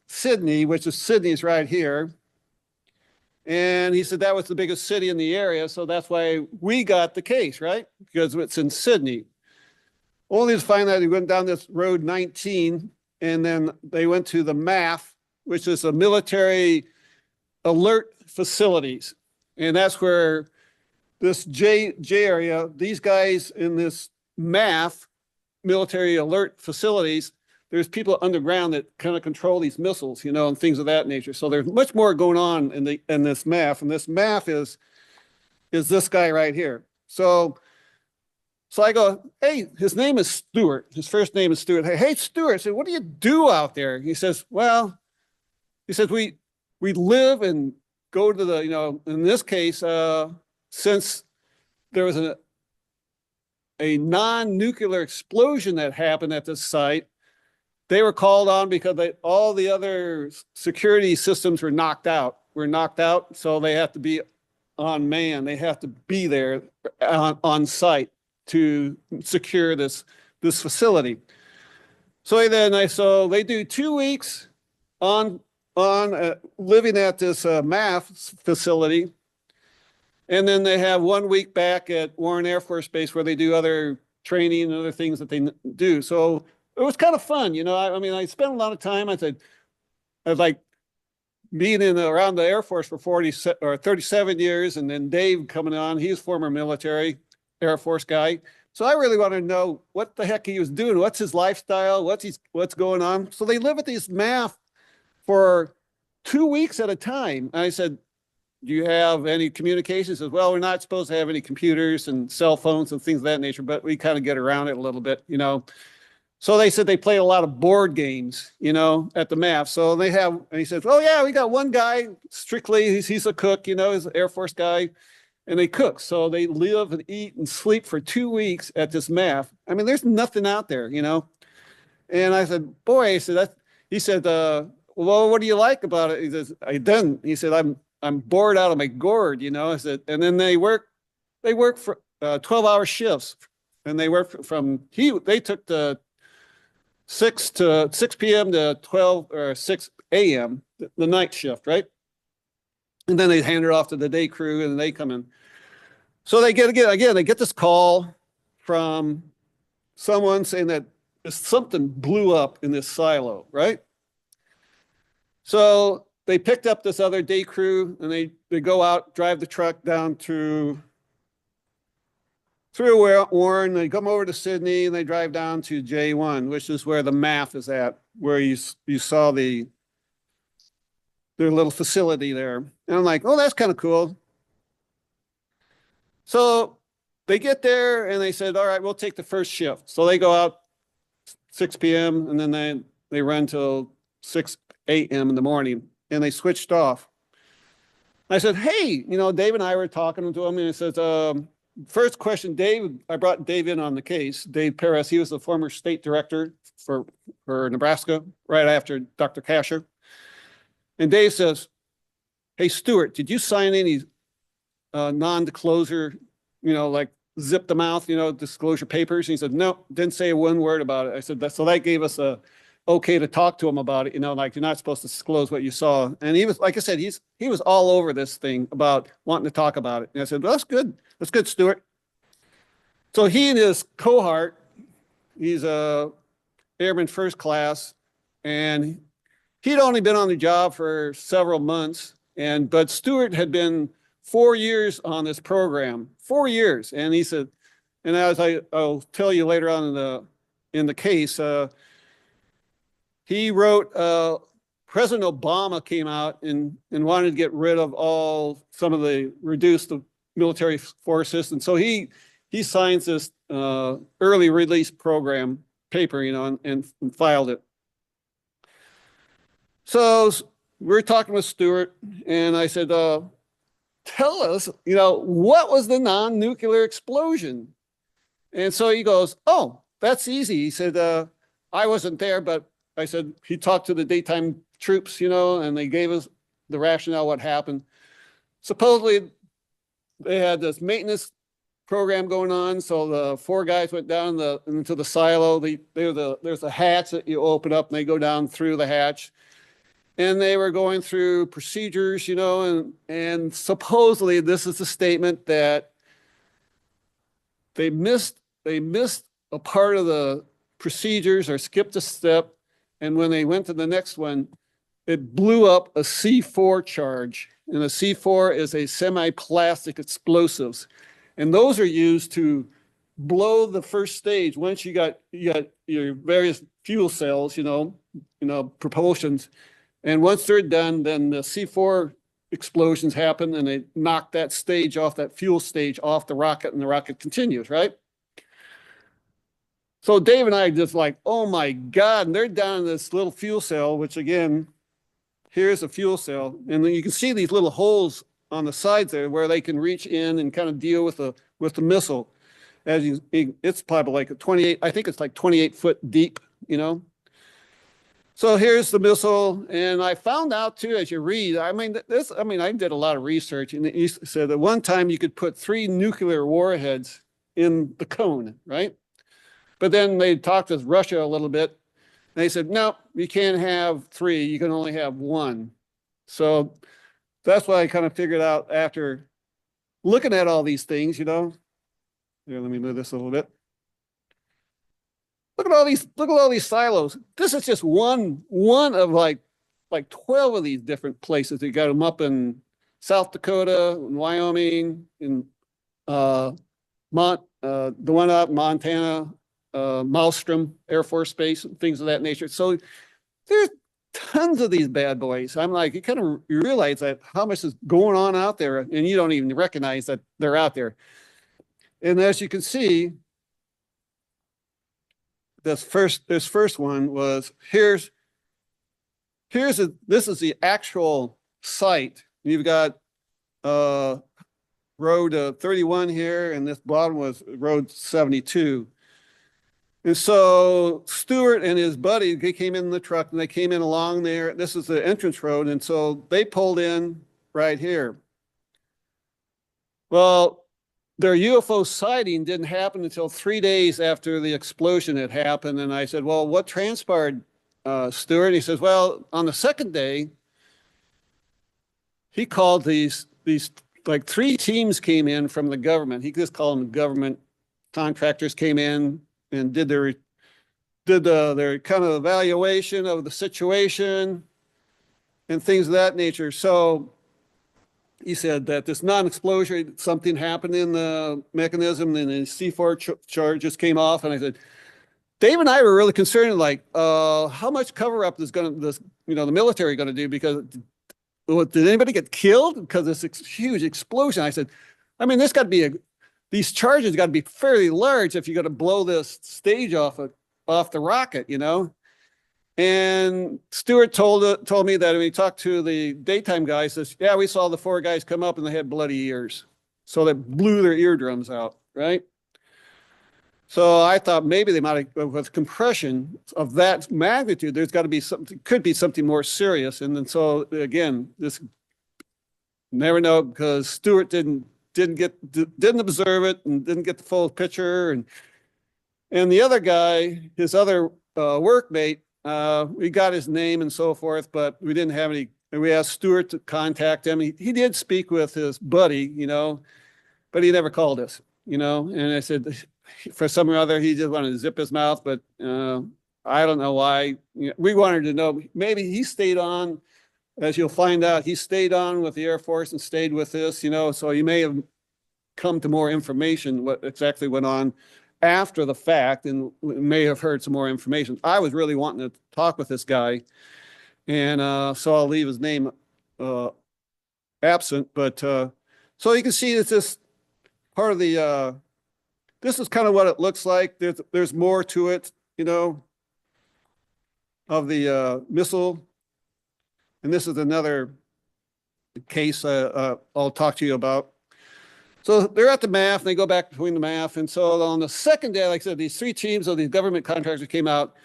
Sydney, which is Sydney's right here. And he said that was the biggest city in the area. So that's why we got the case, right? Because it's in Sydney. Only to find out he went down this road 19, and then they went to the MAF, which is a military alert facilities. And that's where this J area, these guys in this MAF, military alert facilities, there's people underground that kind of control these missiles, you know, and things of that nature. So there's much more going on in this MAF, and this MAF is this guy right here. So I go, hey, his name is Stuart. His first name is Stuart. Hey, Stuart, I said, what do you do out there? He says, well, he says, we live and go to the, you know, in this case, since there was a non-nuclear explosion that happened at this site, they were called on because all the other security systems were knocked out. So they have to be on man. They have to be there on site to secure this facility. So they do 2 weeks on living at this MAF facility, and then they have 1 week back at Warren Air Force Base where they do other training and other things that they do. So it was kind of fun, you know. I mean, I spent a lot of time. I was like being around the Air Force for 37 years, and then Dave coming on. He's former military Air Force guy. So I really wanted to know what the heck he was doing. What's his lifestyle? What's going on? So they live at these MAF for 2 weeks at a time. And I said, do you have any communications? He says, well, we're not supposed to have any computers and cell phones and things of that nature, but we kind of get around it a little bit, you know. So they said they play a lot of board games, you know, at the MAF. So and he says, oh yeah, we got one guy, strictly, he's a cook, you know, he's an Air Force guy, and they cook. So they live and eat and sleep for 2 weeks at this MAF. I mean, there's nothing out there, you know. And I said, boy, he said, well, what do you like about it? He says, he said, I'm bored out of my gourd, you know. I said, and then they work for 12-hour shifts, and they work they took the 6 p.m. to 12 or 6 a.m., the night shift, right? And then they hand it off to the day crew, and they come in. So they get this call from someone saying that something blew up in this silo, right? So they picked up this other day crew, and they go out, drive the truck down through Warren, they come over to Sydney, and they drive down to J1, which is where the MAF is at, where you saw their little facility there. And I'm like, oh, that's kind of cool. So they get there, and they said, all right, we'll take the first shift. So they go out 6 p.m., and then they run till 6 a.m. in the morning, and they switched off. I said, hey, you know, Dave and I were talking to him, and he says, first question, I brought Dave in on the case. Dave Perez, he was the former state director for Nebraska right after Dr. Kasher. And Dave says, hey, Stuart, did you sign any non-disclosure, you know, like zip the mouth, you know, disclosure papers? And he said, no, didn't say one word about it. I said, so that gave us a okay to talk to him about it, you know, like you're not supposed to disclose what you saw. And he was, like I said, he was all over this thing about wanting to talk about it. And I said, well, that's good. That's good, Stuart. So he and his cohort, he's a airman first class, and he'd only been on the job for several months. But Stuart had been 4 years on this program, 4 years. And he said, and as I'll tell you later on in the case, he wrote, President Obama came out and wanted to get rid of some of the reduced military forces. And so he signs this early release program paper, you know, and filed it. So we're talking with Stuart, and I said, tell us, you know, what was the non-nuclear explosion? And so he goes, oh, that's easy. He said, I wasn't there, but I said, he talked to the daytime troops, you know, and they gave us the rationale what happened. Supposedly, they had this maintenance program going on. So the four guys went down into the silo. There's a hatch that you open up and they go down through the hatch. And they were going through procedures, and supposedly this is a statement that they missed a part of the procedures or skipped a step. And when they went to the next one, it blew up a C4 charge. And a C4 is a semi-plastic explosives. And those are used to blow the first stage. Once you got your various fuel cells, propulsions. And once they're done, then the C4 explosions happen and they knock that stage off, that fuel stage off the rocket, and the rocket continues, right? So Dave and I just like, oh my God, and they're down in this little fuel cell, which again, here's a fuel cell. And then you can see these little holes on the sides there where they can reach in and kind of deal with the missile. It's probably like a 28, I think it's like 28-foot deep, So here's the missile, and I found out too, as you read, I did a lot of research, and it said that one time you could put 3 nuclear warheads in the cone, right? But then they talked with Russia a little bit, and they said, no, you can't have 3, you can only have 1. So that's what I kind of figured out after looking at all these things, Here, let me move this a little bit. Look at all these silos. This is just one of like 12 of these different places. You got them up in South Dakota, in Wyoming, in the one up Montana, Malmstrom Air Force Base, and things of that nature. So there's tons of these bad boys. I'm like, you realize that how much is going on out there, and you don't even recognize that they're out there. And as you can see, this first one was this is the actual site. You've got road 31 here, and this bottom was road 72. And so Stewart and his buddy, they came in the truck and they came in along there. This is the entrance road. And so they pulled in right here. Well, their UFO sighting didn't happen until 3 days after the explosion had happened. And I said, well, what transpired, Stewart? And he says, well, on the second day, he called these like 3 teams came in from the government. He just called them government contractors, came in and did their kind of evaluation of the situation and things of that nature. So he said that this non-explosion, something happened in the mechanism, and the C4 charges came off. And I said, Dave and I were really concerned, like, how much cover-up is the military going to do? Because did anybody get killed because of this huge explosion? I said, I mean, these charges got to be fairly large if you're going to blow this stage off the rocket, And Stewart told me that when he talked to the daytime guys, says, yeah, we saw the 4 guys come up and they had bloody ears. So they blew their eardrums out, right? So I thought maybe they might have, with compression of that magnitude, there's got to be something more serious. And then so again, this never know, because Stewart didn't observe it and didn't get the full picture. And the other guy, his other workmate, we got his name and so forth, but we didn't have any. And we asked Stewart to contact him. He did speak with his buddy, but he never called us, And I said, for some or other, he just wanted to zip his mouth, but I don't know why. We wanted to know, maybe he stayed on, as you'll find out, he stayed on with the Air Force and stayed with this, so you may have come to more information, what exactly went on after the fact, and may have heard some more information. I was really wanting to talk with this guy, and so I'll leave his name absent, but so you can see it's this part of the, this is kind of what it looks like. There's more to it, of the missile. And this is another case I'll talk to you about. So they're at the MAF, and they go back between the MAF. And so on the second day, like I said, these 3 teams of these government contractors came out,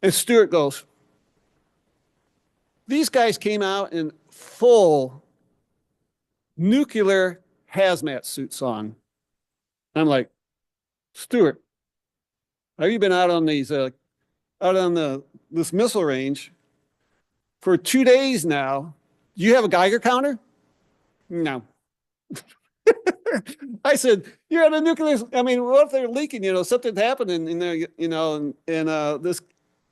and Stewart goes, these guys came out in full nuclear hazmat suits on. I'm like, Stuart, have you been out on these, out on this missile range for 2 days now? Do you have a Geiger counter? No. I said, you're at a nuclear, I mean, what if they're leaking, something happened and there,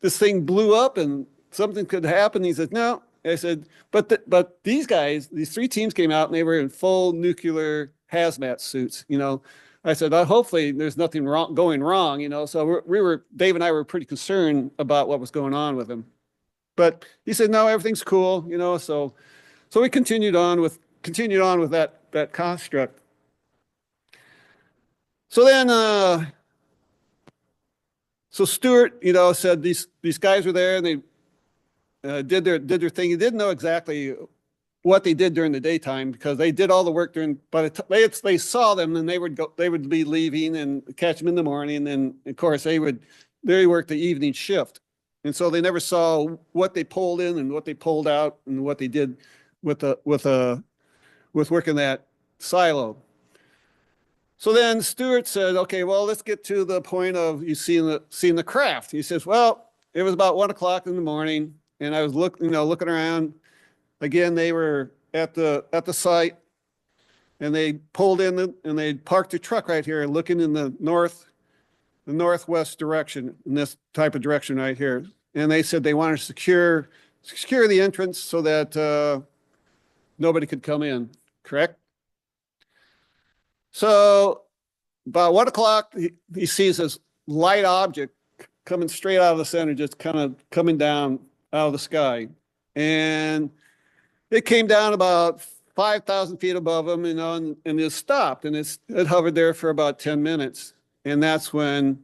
this thing blew up and something could happen. He said, no. I said, but these guys, these 3 teams came out and they were in full nuclear hazmat suits, I said, hopefully there's nothing going wrong, so Dave and I were pretty concerned about what was going on with him. But he said, no, everything's cool, so we continued on with that construct. So then, so Stuart, said these guys were there and they did their thing. He didn't know exactly what they did during the daytime because they did all the work during. But they saw them, and they would be leaving and catch them in the morning. And of course, they worked the evening shift, and so they never saw what they pulled in and what they pulled out and what they did with working that silo. So then Stuart said, okay, well, let's get to the point of you seeing the craft. He says, well, it was about 1 o'clock in the morning and I was looking around. Again, they were at the site and they pulled in and they parked the truck right here looking in the northwest direction, in this type of direction right here. And they said they wanted to secure the entrance so that nobody could come in, correct? So about 1 o'clock, he sees this light object coming straight out of the center, just kind of coming down out of the sky. And it came down about 5,000 feet above him, and it stopped, and it hovered there for about 10 minutes. And that's when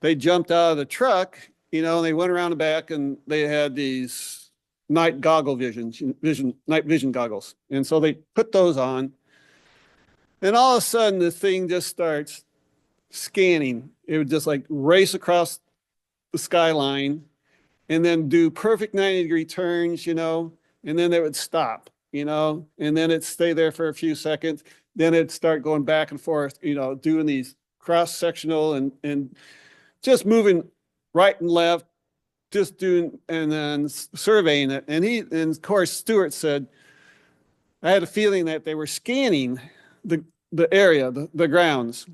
they jumped out of the truck, and they went around the back, and they had these night vision goggles. And so they put those on. And all of a sudden, the thing just starts scanning. It would just like race across the skyline and then do perfect 90-degree turns, and then it would stop, and then it'd stay there for a few seconds. Then it'd start going back and forth, doing these cross-sectional and just moving right and left, just doing and then surveying it. And of course, Stuart said, I had a feeling that they were scanning the area, the grounds.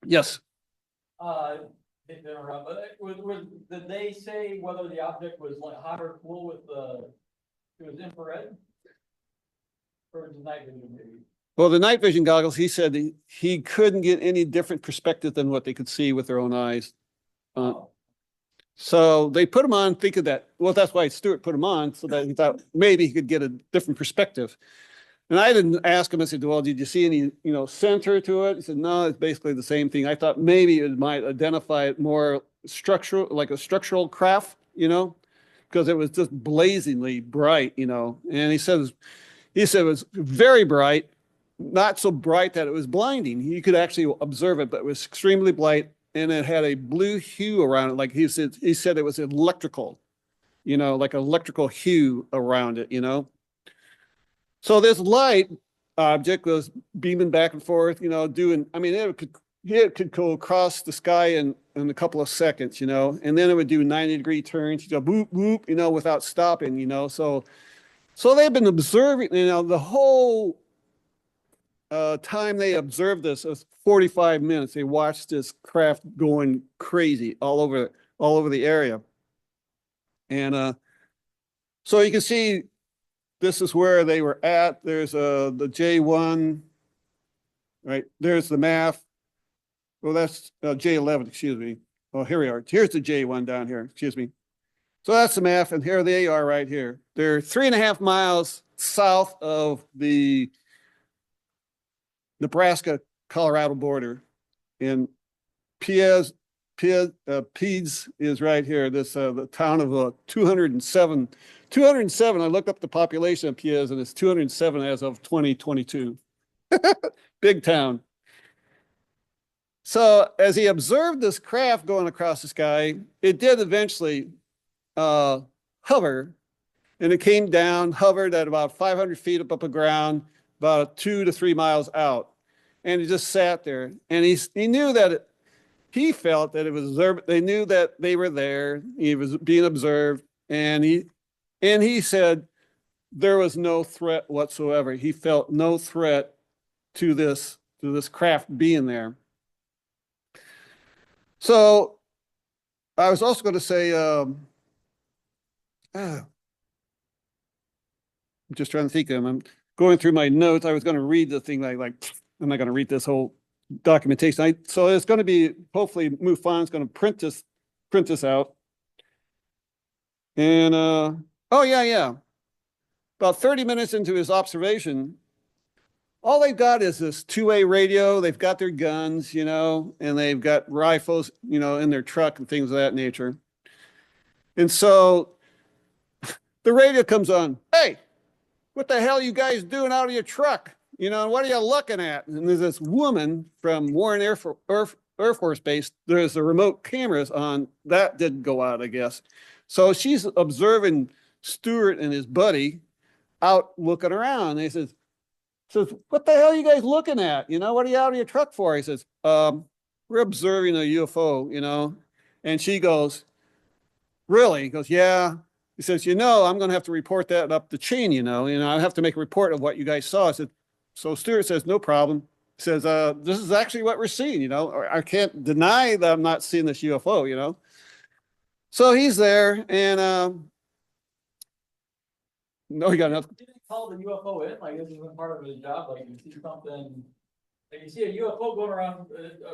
Yes. Did they say whether the object was like hot or cool it was infrared? Or was it night vision maybe? Well, the night vision goggles, he said he couldn't get any different perspective than what they could see with their own eyes. So they put them on thinking that, well, that's why Stuart put them on, so that he thought maybe he could get a different perspective. And I didn't ask him. I said, well, did you see any, center to it? He said, no, it's basically the same thing. I thought maybe it might identify it more structural, like a structural craft, because it was just blazingly bright, And he said it was very bright, not so bright that it was blinding. You could actually observe it, but it was extremely bright, and it had a blue hue around it. Like he said it was electrical, like electrical hue around it, So this light object was beaming back and forth, it could go across the sky in a couple of seconds, and then it would do 90-degree turns, boop, boop, without stopping, So they've been observing, the whole time they observed this was 45 minutes. They watched this craft going crazy all over the area. And so you can see, this is where they were at. There's the J1, right? There's the MAF. Well, that's J11, excuse me. Oh, here we are. Here's the J1 down here, excuse me. So that's the MAF, and here they are right here. They're 3.5 miles south of the Nebraska-Colorado border. And Piez is right here. This the town of 207. 207. I looked up the population of Piez, and it's 207 as of 2022. Big town. So as he observed this craft going across the sky, it did eventually hover, and it came down, hovered at about 500 feet above the ground, about 2 to 3 miles out. and he just sat there. And he knew that he felt that it was observed. They knew that they were there. He was being observed, and he said there was no threat whatsoever. He felt no threat to this craft being there. So I was also going to say, I'm just trying to think of them. I'm going through my notes. I was going to read the thing like I'm not going to read this whole documentation. So it's going to be, hopefully MUFON is going to print this out. And oh yeah. About 30 minutes into his observation, all they've got is this two-way radio. They've got their guns, and they've got rifles, in their truck and things of that nature. And so the radio comes on. Hey, what the hell are you guys doing out of your truck? What are you looking at? And there's this woman from Warren Air Force Base. There's the remote cameras on. That didn't go out, I guess. So she's observing Stewart and his buddy out looking around. And he says, what the hell are you guys looking at? What are you out of your truck for? He says, we're observing a UFO, And she goes, really? He goes, yeah. He says, I'm going to have to report that up the chain, I have to make a report of what you guys saw. I said, so Stewart says, no problem. He says, this is actually what we're seeing, I can't deny that I'm not seeing this UFO, So he's there, and no, he got enough. Did he call the UFO in? Like, this isn't part of his job, like you see something, like you see a UFO going around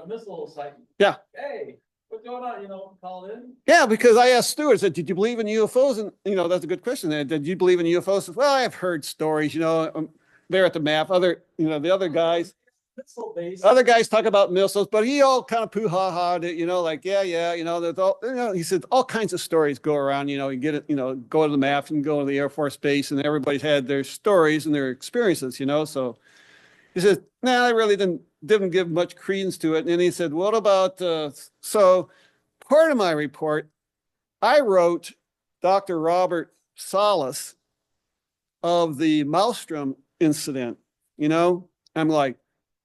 a missile site. Yeah. Hey, what's going on, call it in? Yeah, because I asked Stewart, I said, did you believe in UFOs? And, that's a good question. Did you believe in UFOs? Well, I've heard stories, there at the map, the other guys. Missile base. Other guys talk about missiles, but he all kind of poo-ha-ha'd it, like, yeah, there's all, he said all kinds of stories go around, you get it, go to the map and go to the Air Force Base, and everybody's had their stories and their experiences, so he said, nah, I really didn't give much credence to it. And he said, what about, so part of my report, I wrote Dr. Robert Salas of the Maelstrom incident, I'm like,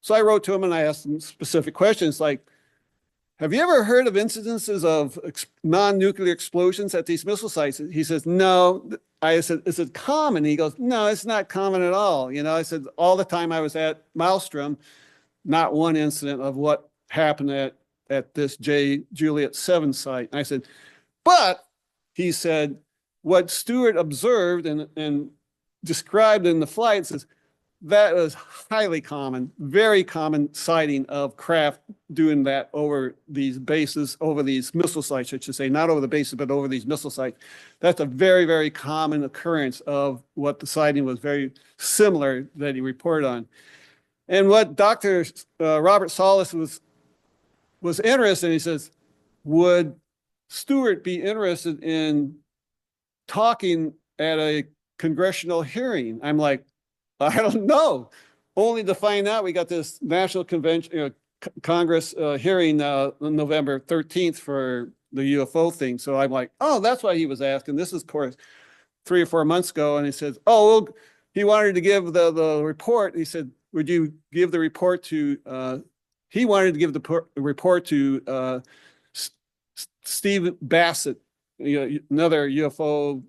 so I wrote to him and I asked him specific questions like, have you ever heard of incidences of non-nuclear explosions at these missile sites? He says, no. I said, is it common? He goes, no, it's not common at all. I said, all the time I was at Maelstrom, not one incident of what happened at this J. Juliet 7 site. And I said, but he said, what Stewart observed and described in the flights is that was highly common, very common sighting of craft doing that over these bases, over these missile sites, I should say, not over the bases, but over these missile sites. That's a very, very common occurrence of what the sighting was very similar that he reported on. And what Dr. Robert Salas was interested in, he says, would Stewart be interested in talking at a congressional hearing? I'm like, I don't know. Only to find out we got this national convention, Congress hearing on November 13th for the UFO thing. So I'm like, oh, that's why he was asking. This is, of course, 3 or 4 months ago. And he says, oh, well, he wanted to give the report. He said, would you give the report to, he wanted to give the report to Steve Bassett, another UFO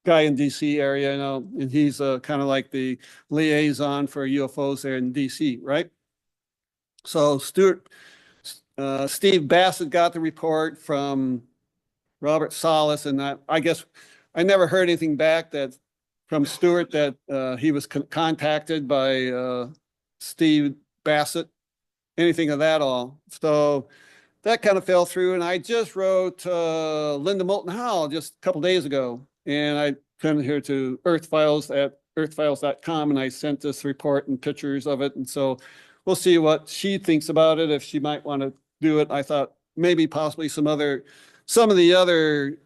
guy in DC area, and he's kind of like the liaison for UFOs there in DC, right? So Steve Bassett got the report from Robert Salas, and I guess I never heard anything back from Stewart that he was contacted by Steve Bassett, anything of that all. So that kind of fell through, and I just wrote Linda Moulton Howell just a couple days ago. And I sent it here to Earthfiles at earthfiles.com, and I sent this report and pictures of it. And so we'll see what she thinks about it, if she might want to do it. I thought maybe possibly some of the other,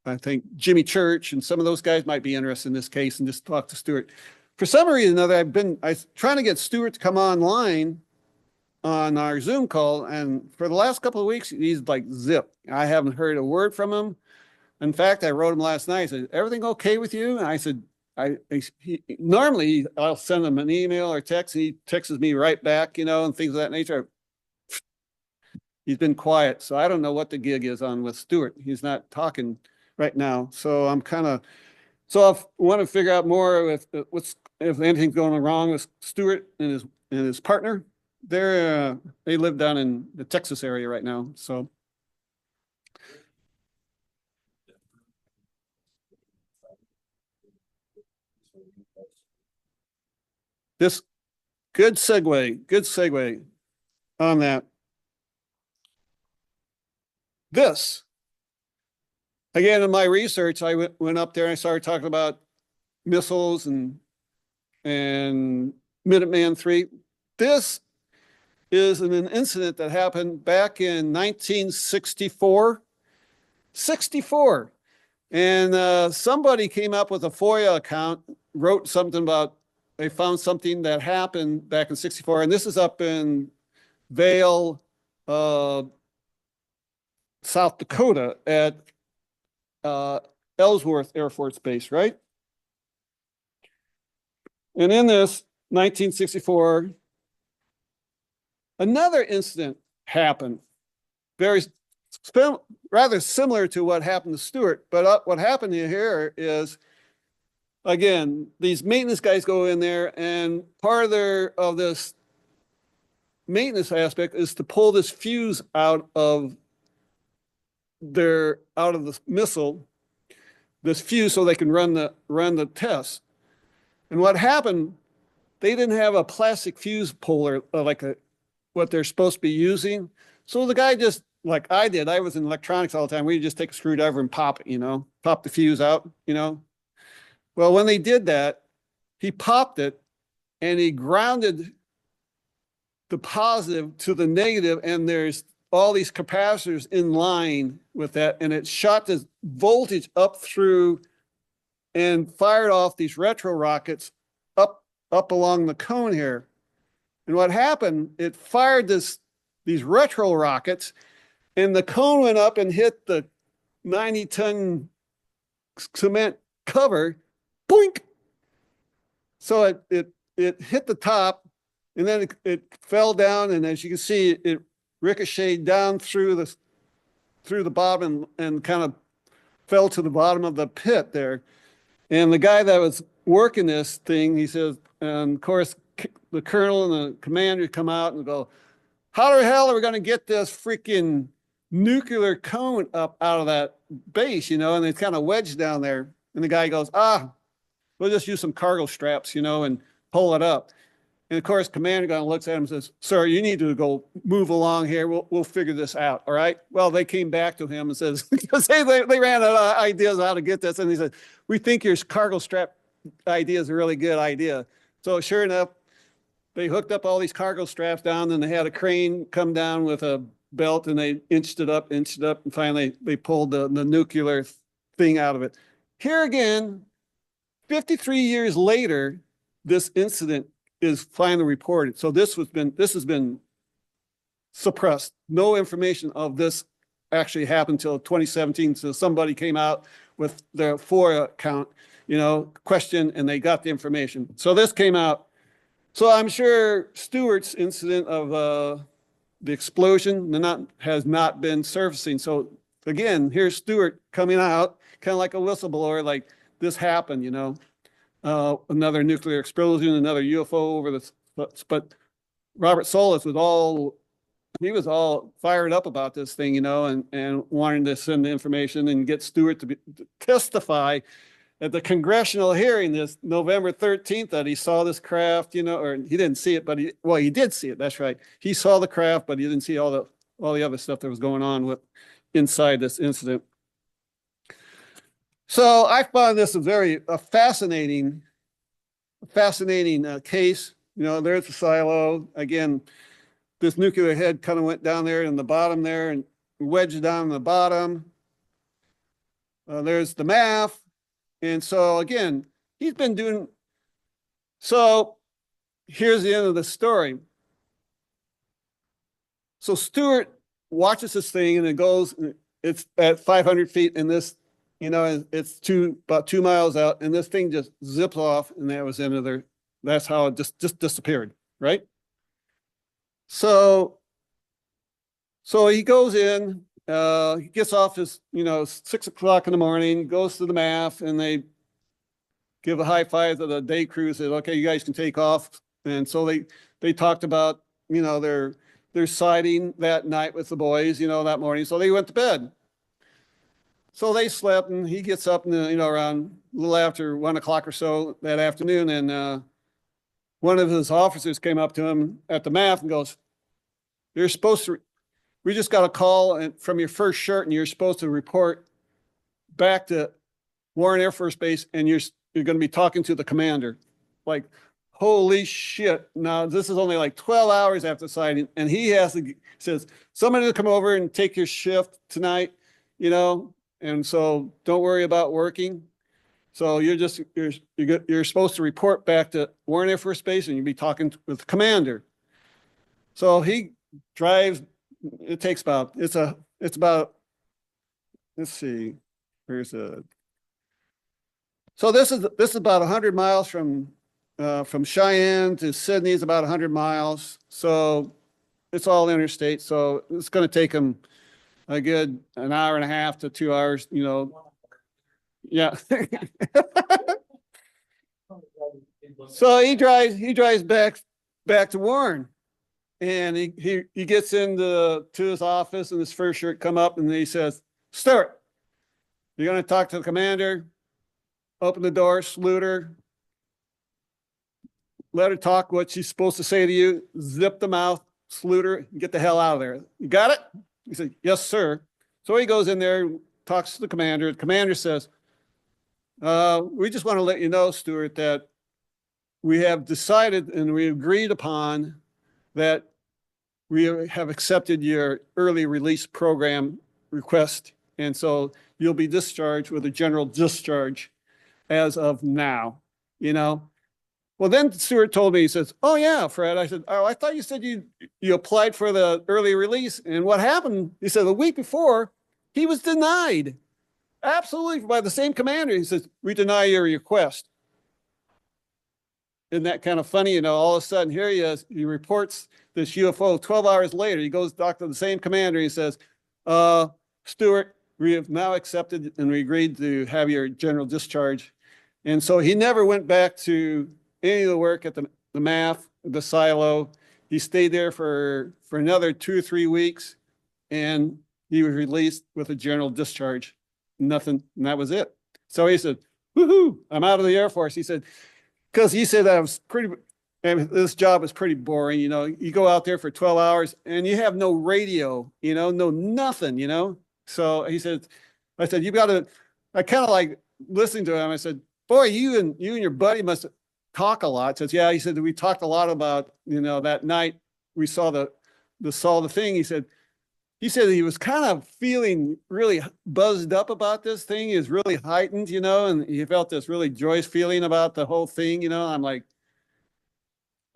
I think Jimmy Church and some of those guys might be interested in this case and just talk to Stewart. For some reason or another, I'm trying to get Stewart to come online on our Zoom call, and for the last couple of weeks, he's like zip. I haven't heard a word from him. In fact, I wrote him last night. I said, everything okay with you? And I said, Normally I'll send him an email or text, and he texts me right back, and things of that nature. He's been quiet, so I don't know what the gig is on with Stuart. He's not talking right now, so I want to figure out more if anything's going wrong with Stuart and his partner. They live down in the Texas area right now, so. This good segue on that. This, again, in my research, I went up there and I started talking about missiles and Minuteman III. This is an incident that happened back in 1964. 64. And somebody came up with a FOIA account, wrote something about they found something that happened back in 64. And this is up in Vail, South Dakota at Ellsworth Air Force Base, right? And in this 1964, another incident happened, rather similar to what happened to Stuart. But what happened here is, again, these maintenance guys go in there, and part of this maintenance aspect is to pull this fuse out of the missile, this fuse, so they can run the test. And what happened, they didn't have a plastic fuse puller what they're supposed to be using. So the guy just, like I did, I was in electronics all the time. We just take a screwdriver and pop it, pop the fuse out, Well, when they did that, he popped it and he grounded the positive to the negative, and there's all these capacitors in line with that, and it shot this voltage up through and fired off these retro rockets up along the cone here. And what happened, it fired these retro rockets, and the cone went up and hit the 90-ton cement cover, boink. So it hit the top, and then it fell down, and as you can see, it ricocheted down through the bottom and kind of fell to the bottom of the pit there. And the guy that was working this thing, he says, and of course, the colonel and the commander come out and go, how the hell are we going to get this freaking nuclear cone up out of that base, and it's kind of wedged down there. And the guy goes, we'll just use some cargo straps, and pull it up. And of course, commander guy looks at him and says, sir, you need to go move along here. We'll figure this out. All right. Well, they came back to him and says, because they ran out of ideas how to get this. And he said, we think your cargo strap idea is a really good idea. So sure enough, they hooked up all these cargo straps down, and they had a crane come down with a belt, and they inched it up, and finally they pulled the nuclear thing out of it. Here again, 53 years later, this incident is finally reported. So this has been suppressed. No information of this actually happened until 2017. So somebody came out with their FOIA account, question, and they got the information. So this came out. So I'm sure Stewart's incident of the explosion has not been surfacing. So again, here's Stewart coming out, kind of like a whistleblower, like this happened, another nuclear explosion, another UFO over the, but Robert Solis was all fired up about this thing, and wanting to send the information and get Stewart to testify at the congressional hearing this November 13th that he saw this craft, or he didn't see it, but he did see it. That's right. He saw the craft, but he didn't see all the other stuff that was going on inside this incident. So I found this a fascinating case. There's the silo. Again, this nuclear head kind of went down there in the bottom there and wedged down in the bottom. There's the MAF. And so again, he's been doing, so here's the end of the story. So Stewart watches this thing, and it's at 500 feet, and this you know, and it's about 2 miles out, and this thing just zips off, and that was the end of their, that's how it just disappeared, right? So he goes in, he gets off his, 6 o'clock in the morning, goes to the MAF, and they give a high five to the day crew, said, okay, you guys can take off. And so they talked about, their sighting that night with the boys, that morning. So they went to bed. So they slept, and he gets up, around a little after 1 o'clock or so that afternoon. And one of his officers came up to him at the MAF and goes, you're supposed to, we just got a call from your first shirt, and you're supposed to report back to Warren Air Force Base, and you're going to be talking to the commander. Like, holy shit. Now, this is only like 12 hours after sighting, and he says, somebody to come over and take your shift tonight, and so don't worry about working. So you're supposed to report back to Warren Air Force Base, and you'll be talking with the commander. So he drives, it's about, let's see, so this is about 100 miles from Cheyenne to Sydney is about 100 miles. So it's all interstate. So it's going to take him a good an hour and a half to 2 hours, Yeah. So he drives back to Warren, and he gets to his office, and his first shirt come up, and he says, Stewart, you're going to talk to the commander, open the door, salute her, let her talk what she's supposed to say to you, zip the mouth, salute her, and get the hell out of there. You got it? He said, yes, sir. So he goes in there, talks to the commander. The commander says, we just want to let you know, Stewart, that we have decided and we agreed upon that we have accepted your early release program request. And so you'll be discharged with a general discharge as of now, Well, then Stewart told me, he says, oh yeah, Fred. I said, oh, I thought you said you applied for the early release. And what happened, he said, the week before, he was denied. Absolutely, by the same commander. He says, we deny your request. Isn't that kind of funny? All of a sudden, here he is. He reports this UFO 12 hours later. He goes to talk to the same commander. He says, Stewart, we have now accepted and we agreed to have your general discharge. And so he never went back to any of the work at the MAF, the silo. He stayed there for another 2 or 3 weeks, and he was released with a general discharge. Nothing, and that was it. So he said, woohoo, I'm out of the Air Force. He said, because he said that was this job is pretty boring. You go out there for 12 hours and you have no radio, no nothing, So he said, I said, I kind of like listening to him. I said, boy, you and your buddy must talk a lot. Says, yeah. He said, we talked a lot about, that night we saw the thing. He said he was kind of feeling really buzzed up about this thing. He was really heightened, and he felt this really joyous feeling about the whole thing. I'm like,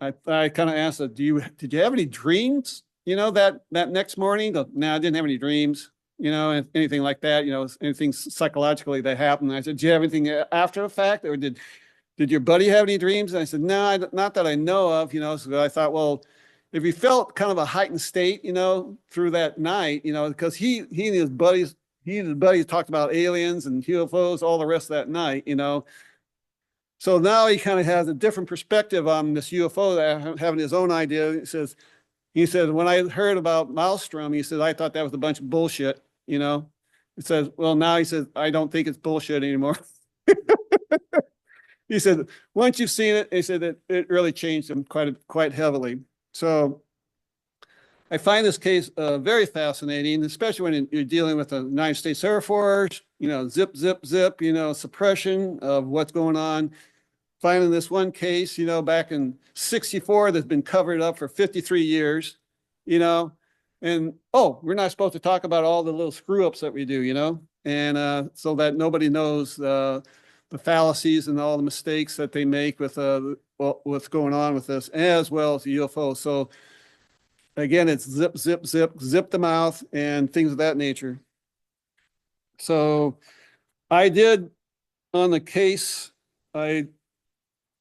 I kind of asked him, did you have any dreams, that next morning? No, I didn't have any dreams, anything like that, anything psychologically that happened. I said, did you have anything after the fact, or did your buddy have any dreams? And I said, no, not that I know of, so I thought, well, if he felt kind of a heightened state, through that night, because he and his buddies talked about aliens and UFOs all the rest of that night, So now he kind of has a different perspective on this UFO, having his own idea. He said, when I heard about Maelstrom, he said, I thought that was a bunch of bullshit, He says, well, now he says, I don't think it's bullshit anymore. He said, once you've seen it, he said that it really changed him quite heavily. So I find this case very fascinating, especially when you're dealing with the United States Air Force, zip, zip, zip, suppression of what's going on. Finding this one case, back in '64 that's been covered up for 53 years, and we're not supposed to talk about all the little screw ups that we do, and so that nobody knows the fallacies and all the mistakes that they make with what's going on with this, as well as the UFO. So again, it's zip, zip, zip, zip the mouth and things of that nature. So I did on the case, I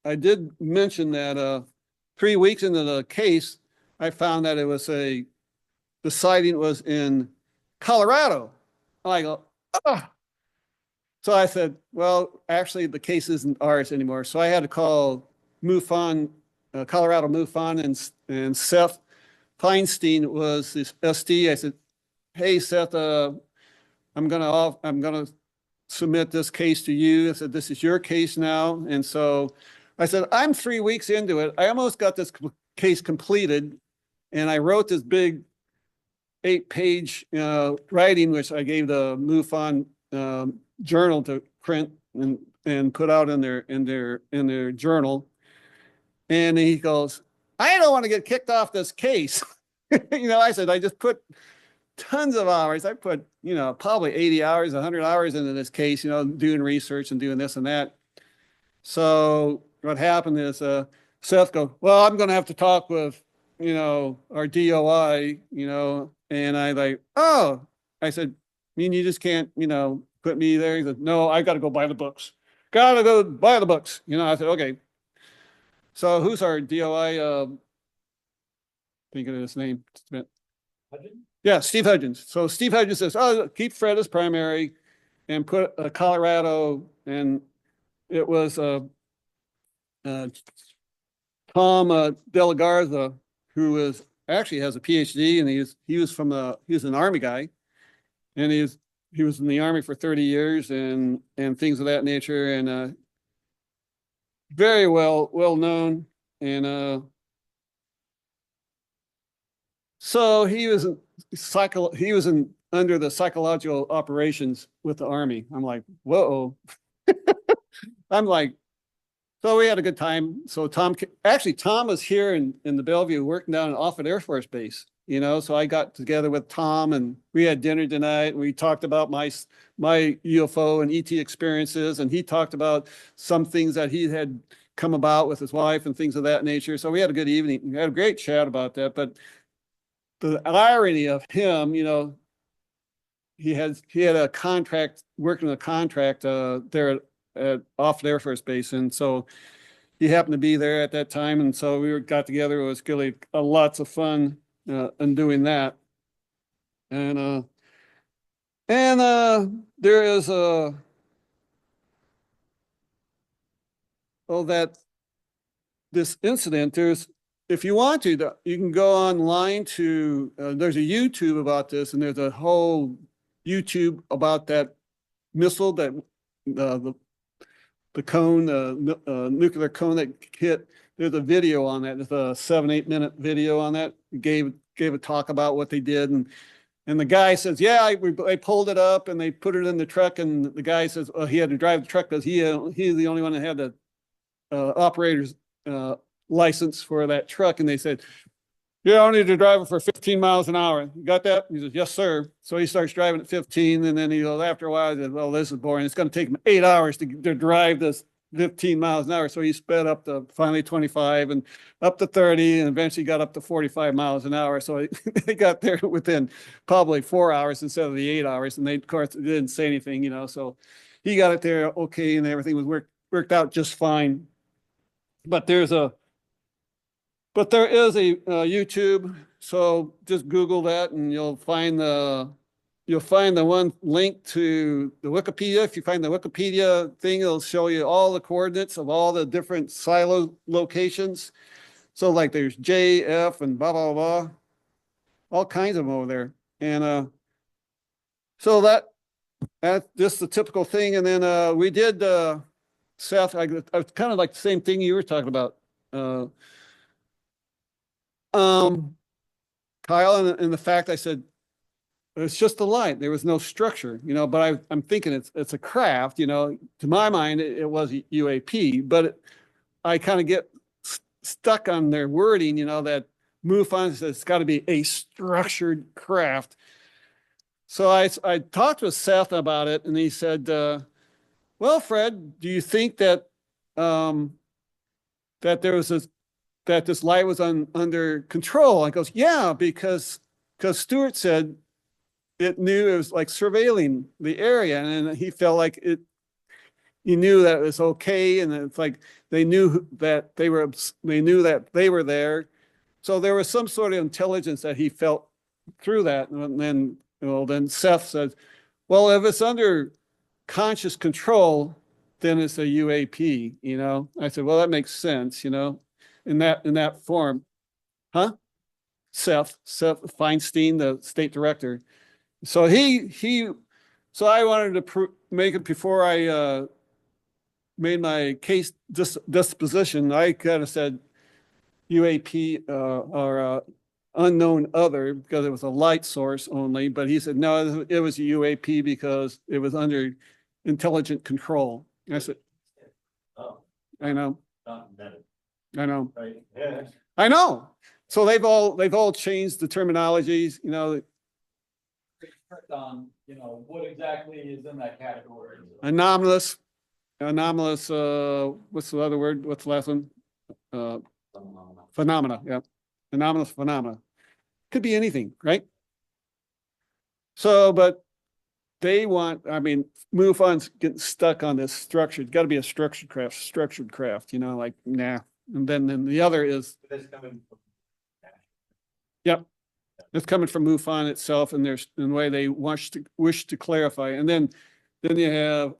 did mention that 3 weeks into the case, I found that the sighting was in Colorado. I go, ah. So I said, well, actually the case isn't ours anymore. So I had to call MUFON, Colorado MUFON, and Seth Feinstein was this SD. I said, hey, Seth, I'm gonna submit this case to you. I said, this is your case now. And so I said, I'm 3 weeks into it. I almost got this case completed. And I wrote this big 8-page writing, which I gave the MUFON journal to print and put out in their journal. And he goes, I don't want to get kicked off this case. I said, I just put tons of hours. I put, probably 80 hours, 100 hours into this case, doing research and doing this and that. So what happened is Seth goes, well, I'm going to have to talk with, our DOI, and I like, oh, I said, you just can't, put me there. He said, no, I got to go buy the books. Got to go buy the books. I said, okay. So who's our DOI? Thinking of his name. Yeah, Steve Hudgens. So Steve Hudgens says, oh, keep Fred as primary and put Colorado, and it was Tom DeLaGarza, who actually has a PhD, and he was an Army guy, and he was in the Army for 30 years and things of that nature, and very well known, and so he was under the psychological operations with the Army. I'm like, whoa. I'm like, so we had a good time. So Tom was here in the Bellevue working down at Offutt Air Force Base, so I got together with Tom and we had dinner tonight. And we talked about my UFO and ET experiences. And he talked about some things that he had come about with his wife and things of that nature. So we had a good evening. We had a great chat about that. But the irony of him, he had a contract, working a contract there at Offutt Air Force Base, and so he happened to be there at that time, and so we got together. It was really lots of fun in doing that, and there is this incident. If you want to, you can go online to, there's a YouTube about this, and there's a whole YouTube about that missile, that the cone, nuclear cone that hit. There's a video on that. It's a 7-8 minute video on that. Gave a talk about what they did, and the guy says, yeah, they pulled it up and they put it in the truck, and the guy says, he had to drive the truck because he's the only one that had the operator's license for that truck, and they said, yeah, I need to drive it for 15 miles an hour. You got that? He says, yes, sir. So he starts driving at 15, and then he goes, after a while, he says, well, this is boring. It's going to take him 8 hours to drive this 15 miles an hour. So he sped up to finally 25 and up to 30, and eventually got up to 45 miles an hour. So they got there within probably 4 hours instead of the 8 hours. And they, of course, didn't say anything, so he got it there okay, and everything was worked out just fine. But there is a YouTube, so just Google that and you'll find the one link to the Wikipedia. If you find the Wikipedia thing, it'll show you all the coordinates of all the different silo locations. So like there's J, F, and blah, blah, blah, all kinds of them over there. And so that's just the typical thing. And then we did, Seth, I was kind of like the same thing you were talking about. Kyle, and the fact I said, it's just a light. There was no structure, but I'm thinking it's a craft, to my mind, it was a UAP, but I kind of get stuck on their wording, that MUFON says it's got to be a structured craft. So I talked with Seth about it, and he said, well, Fred, do you think that that this light was under control? I goes, yeah, because Stuart said it knew it was like surveilling the area, and he felt like he knew that it was okay, and it's like they knew that they knew that they were there. So there was some sort of intelligence that he felt through that. And then, then Seth said, well, if it's under conscious control, then it's a UAP, I said, well, that makes sense, in that form. Huh? Seth Feinstein, the state director. So so I wanted to make it before I made my case disposition. I kind of said UAP or unknown other because it was a light source only, but he said no, it was a UAP because it was under intelligent control. And I said, Oh, I know, not meant, I know, right? Yeah. I know. So they've all changed the terminologies, On, what exactly is in that category. anomalous, what's the other word? What's the last one? Phenomena, yeah. Anomalous phenomena. Could be anything, right? So, but they want, MUFON's getting stuck on this structured, got to be a structured craft, like, nah. And then the other is, That's coming from. yep, it's coming from MUFON itself, and there's in the way they wish to clarify. And then you have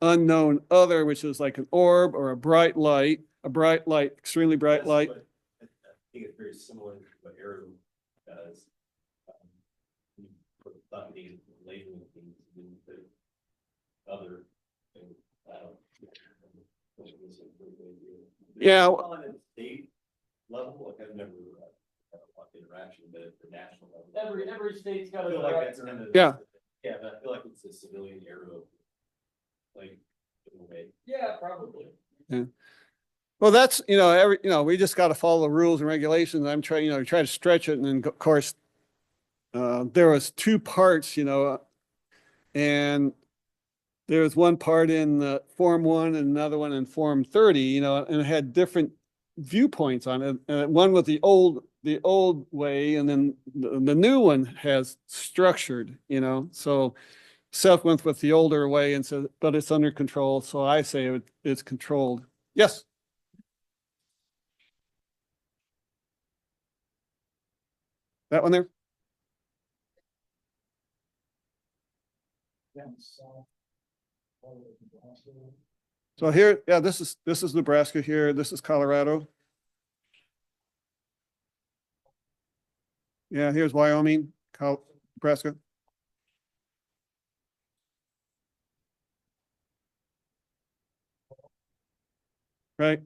unknown other, which is like an orb or a bright light, extremely bright That's light. I think it's very similar to what Arrow does. For bucketing, labeling things, and the other thing, I don't. Yeah. On a state level, like I've never had a lot of interaction, but at the national level. Every state's got I a feel like that's director. kind of. Yeah. Yeah, but I feel like it's a civilian Arrow. Like, in a way. Yeah, probably. Well, that's, we just got to follow the rules and regulations. I'm trying, try to stretch it. And then of course, there was two parts, and there was one part in Form 1 and another one in Form 30, and it had different viewpoints on it. One was the old way, and then the new one has structured, so Seth went with the older way and said, but it's under control. So I say it's controlled. Yes. That one there? So here, yeah, this is Nebraska here. This is Colorado. Yeah, here's Wyoming, Nebraska. Right.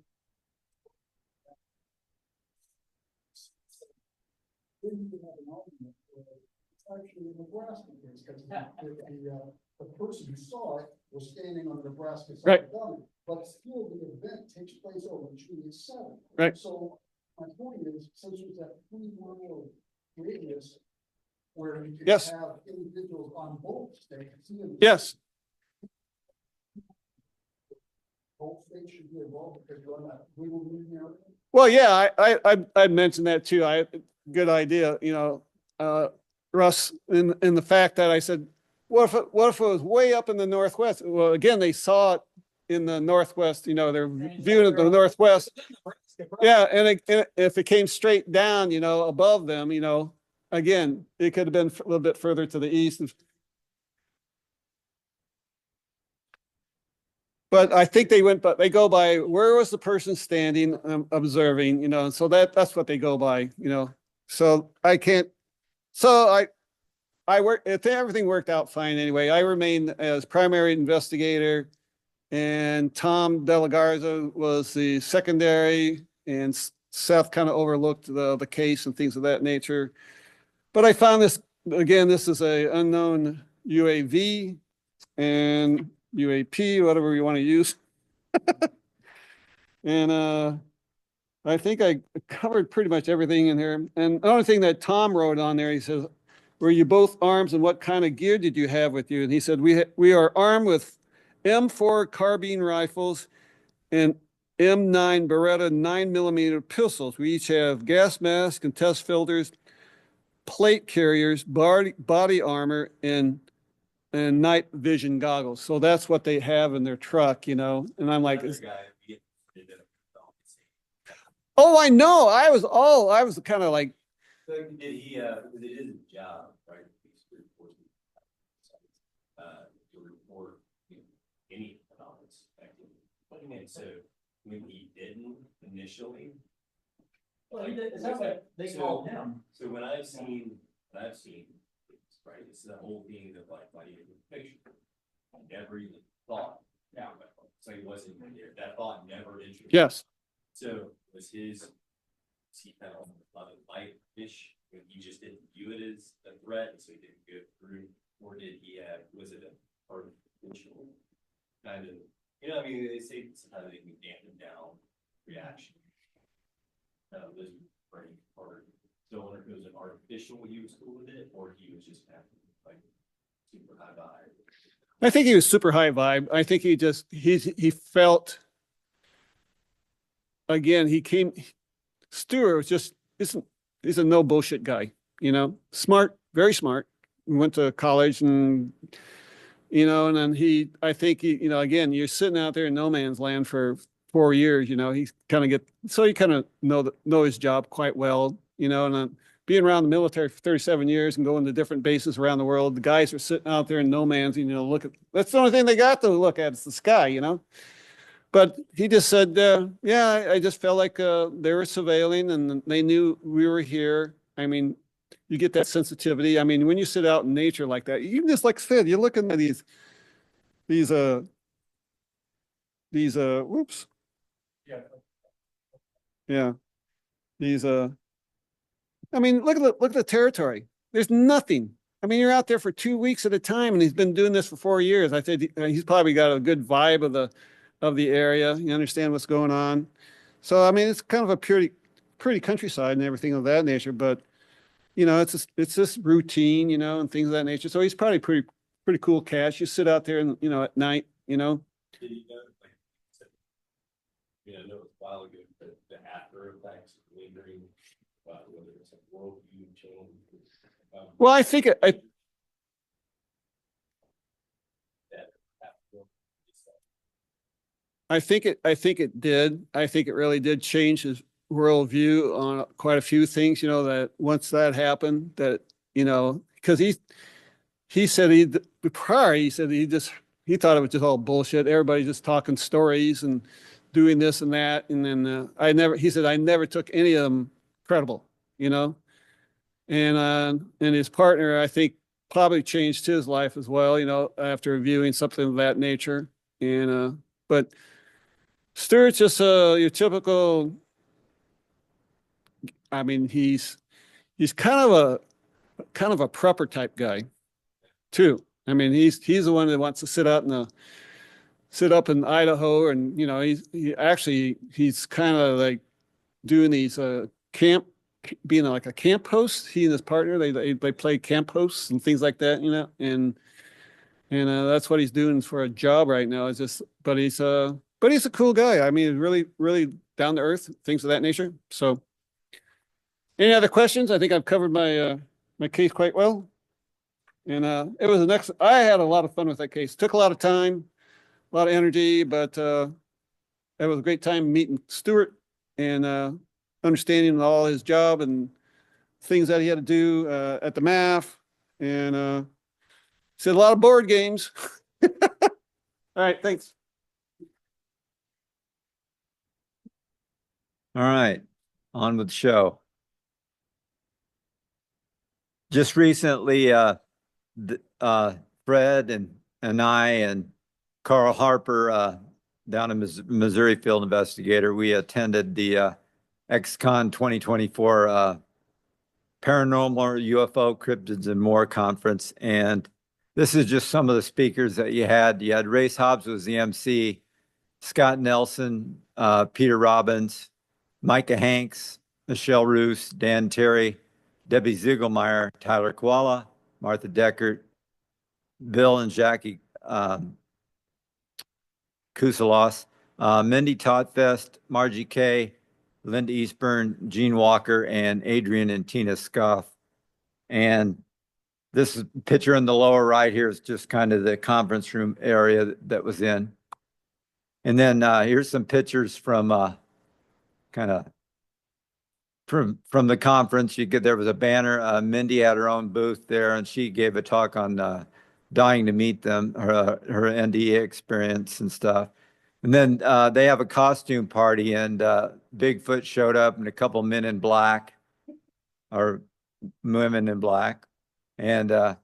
It's actually a Nebraska case, because the person who saw it was standing on the Nebraska side Right. of the gun, but still the event takes place over June 7th. Right. So my point is, since there's that 3-mile radius where you can Yes. have individuals on both states. Yes. Both states should be involved because you're on that legal meeting area. Well, yeah, I mentioned that too. Good idea, Russ, in the fact that I said, what if it was way up in the Northwest? Well, again, they saw it in the Northwest, they're viewing it in the Northwest. Yeah, and if it came straight down, above them, again, it could have been a little bit further to the east. But I think they go by where was the person standing, observing, and so that's what they go by, So I can't. So I work. If everything worked out fine anyway, I remained as primary investigator, and Tom DeLaGarza was the secondary, and Seth kind of overlooked the case and things of that nature. But I found this again. This is a unknown UAV and UAP, whatever you want to use. And I think I covered pretty much everything in here. And the only thing that Tom wrote on there, he says, were you both armed and what kind of gear did you have with you? And he said, we are armed with M4 carbine rifles and M9 Beretta 9mm pistols. We each have gas masks and test filters. plate carriers, body armor, and night vision goggles. So that's what they have in their truck, you know. And I'm like, Another guy, we did it. oh, I know. I was kind of like, So did he, because it is his job, right? He's reporting, to report, you know, any anomalous activity. And so when he didn't initially. Well, he did, it sounds like they called him. So when I've seen, right, it's the whole thing of like, why do you have a picture? I never even thought. Yeah. So he wasn't even there. That thought never entered. yes. So was he kind of on the light-ish, when he just didn't view it as a threat, and so he didn't go through, or did he have, was it a artificial kind of, you know, I mean, they say sometimes they can dampen down reaction. Those are pretty hard. So I wonder if it was an artificial when he was cool with it, or he was just kind of like super high vibe. I think he was super high vibe. I think he felt, again, Stewart was just, he's a no bullshit guy, you know, smart, very smart. We went to college and, you know, and then I think you know, again, you're sitting out there in no man's land for 4 years, you know, he kind of know his job quite well, you know, and then being around the military for 37 years and going to different bases around the world, the guys are sitting out there in no man's, you know, that's the only thing they got to look at is the sky, you know. But he just said, yeah, I just felt like they were surveilling and they knew we were here. I mean, you get that sensitivity. I mean, when you sit out in nature like that, you just like I said, you're looking at these whoops. Yeah. Yeah. I mean, look at the territory. There's nothing. I mean, you're out there for 2 weeks at a time and he's been doing this for 4 years. I said he's probably got a good vibe of the area. You understand what's going on. So, I mean, it's kind of a pretty countryside and everything of that nature, but you know, it's just routine, you know, and things of that nature. So he's probably pretty cool cash. You sit out there and, you know, at night, you know. Did he know, like, you know, I know it was a while ago, but the after effects lingering, whether it's a worldview change. Well, I think I think it did. I think it really did change his worldview on quite a few things, you know, that once that happened, that, you know, because he said he said he thought it was just all bullshit. Everybody just talking stories and doing this and that. And then he said, I never took any of them credible, you know, and his partner, I think, probably changed his life as well, you know, after viewing something of that nature. And, but Stewart's just your typical, I mean, he's kind of a prepper type guy too. I mean, he's the one that wants to sit up in Idaho, and you know, he's kind of like doing these being like a camp host. He and his partner, they play camp hosts and things like that, you know, and that's what he's doing for a job right now. It's just, but he's a cool guy. I mean, really, really down to earth, things of that nature. So, any other questions? I think I've covered my case quite well. And it was I had a lot of fun with that case. Took a lot of time, a lot of energy, but it was a great time meeting Stewart and understanding all his job and things that he had to do at the MAF. And said a lot of board games. All right, thanks. All right, on with the show. Just recently, Fred and I and Carl Harper, down in Missouri field investigator, we attended the XCon 2024 Paranormal UFO Cryptids and More conference. And this is just some of the speakers that you had. You had Race Hobbs was the MC, Scott Nelson, Peter Robbins, Micah Hanks, Michelle Roos, Dan Terry, Debbie Ziegelmeyer, Tyler Koala, Martha Deckert, Bill and Jackie Kusalos, Mindy Todfest, Margie Kay, Linda Eastburn, Gene Walker, and Adrian and Tina Scuff. And this picture in the lower right here is just kind of the conference room area that was in. And then here's some pictures from kind of from the conference. There was a banner. Mindy had her own booth there, and she gave a talk on dying to meet them, her NDA experience and stuff. And then they have a costume party, and Bigfoot showed up, and a couple men in black, or women in black, and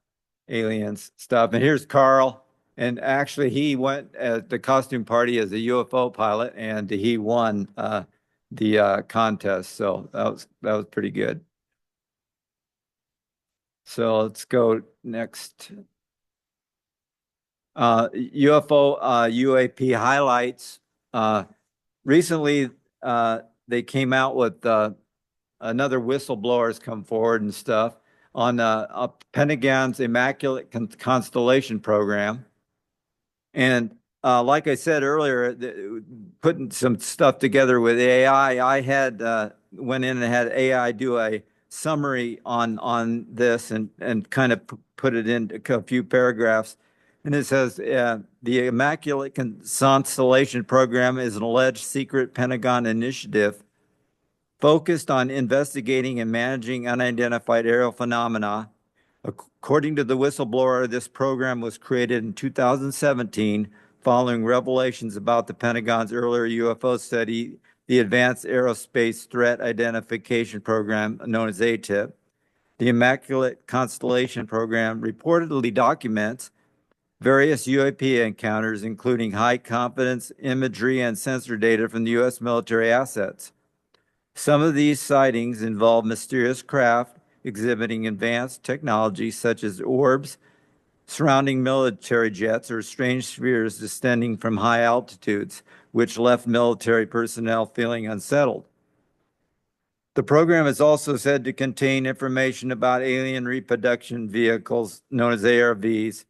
aliens stuff. And here's Carl. And actually, he went at the costume party as a UFO pilot, and he won the contest. So that was pretty good. So let's go next. UFO UAP highlights. Recently, they came out with another whistleblowers come forward and stuff on Pentagon's Immaculate Constellation program. And like I said earlier, putting some stuff together with AI, I had went in and had AI do a summary on this and kind of put it into a few paragraphs. And it says the Immaculate Constellation program is an alleged secret Pentagon initiative focused on investigating and managing unidentified aerial phenomena. According to the whistleblower, this program was created in 2017 following revelations about the Pentagon's earlier UFO study, the Advanced Aerospace Threat Identification Program, known as ATIP. The Immaculate Constellation Program reportedly documents various UAP encounters, including high confidence imagery and sensor data from the U.S. military assets. Some of these sightings involve mysterious craft exhibiting advanced technology such as orbs surrounding military jets or strange spheres descending from high altitudes, which left military personnel feeling unsettled. The program is also said to contain information about alien reproduction vehicles, known as ARVs,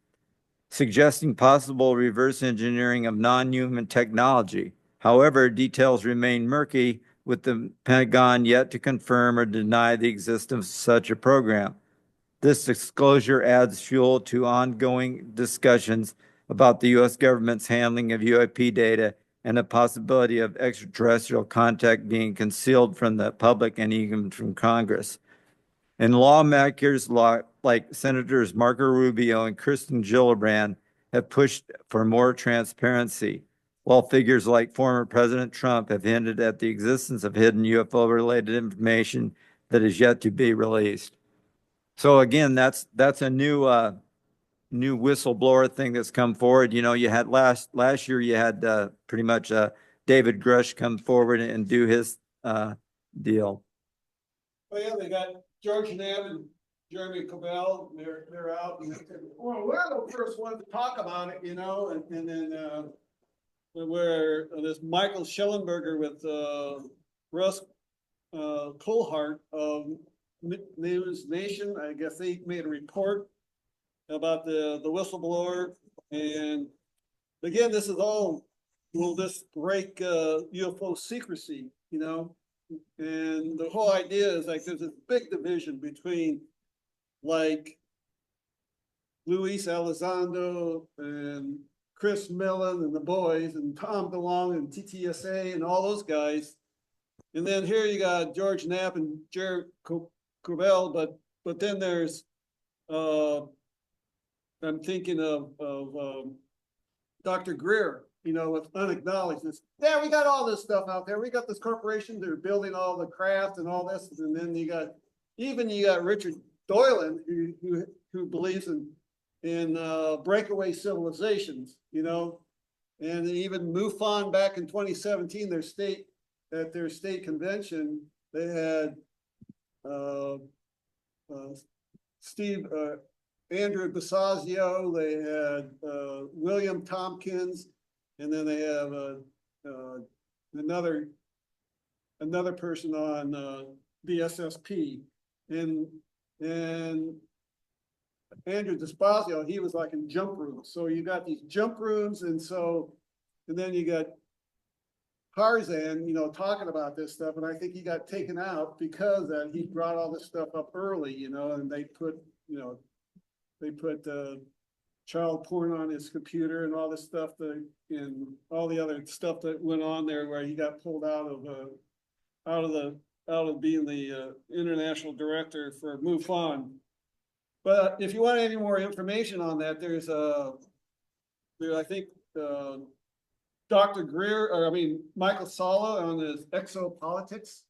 suggesting possible reverse engineering of non-human technology. However, details remain murky, with the Pentagon yet to confirm or deny the existence of such a program. This disclosure adds fuel to ongoing discussions about the U.S. government's handling of UAP data and the possibility of extraterrestrial contact being concealed from the public and even from Congress. And lawmakers like Senators Marco Rubio and Kirsten Gillibrand have pushed for more transparency, while figures like former President Trump have hinted at the existence of hidden UFO-related information that is yet to be released. So again, that's a new whistleblower thing that's come forward. You know, you had last year you had pretty much David Grush come forward and do his deal. Oh yeah, they got George Knapp and Jeremy Cobell, they're out, and they said, well, we're the first one to talk about it, you know, and then where this Michael Schellenberger with Russ Colhart of News Nation, I guess they made a report about the whistleblower, and again, this is all, will this break UFO secrecy, you know? And the whole idea is like there's this big division between like Luis Elizondo and Chris Millen and the boys and Tom DeLonge and TTSA and all those guys. And then here you got George Knapp and Jared Cobell, but then there's I'm thinking of Dr. Greer, you know, with unacknowledged. Yeah, we got all this stuff out there. We got this corporation, they're building all the craft and all this. And then you got Richard Doylan who believes in breakaway civilizations, you know, and even MUFON back in 2017, at their state convention, they had Andrew Basazio, they had William Tompkins, and then they have another person on the SSP, and Andrew Desposio, he was like in jump rooms. So you got these jump rooms, and then you got Tarzan, you know, talking about this stuff, and I think he got taken out because he brought all this stuff up early, you know, and they put, you know, child porn on his computer and all this stuff and all the other stuff that went on there where he got pulled out of being the international director for MUFON. But if you want any more information on that, I think, Dr. Michael Sala on his exopolitics.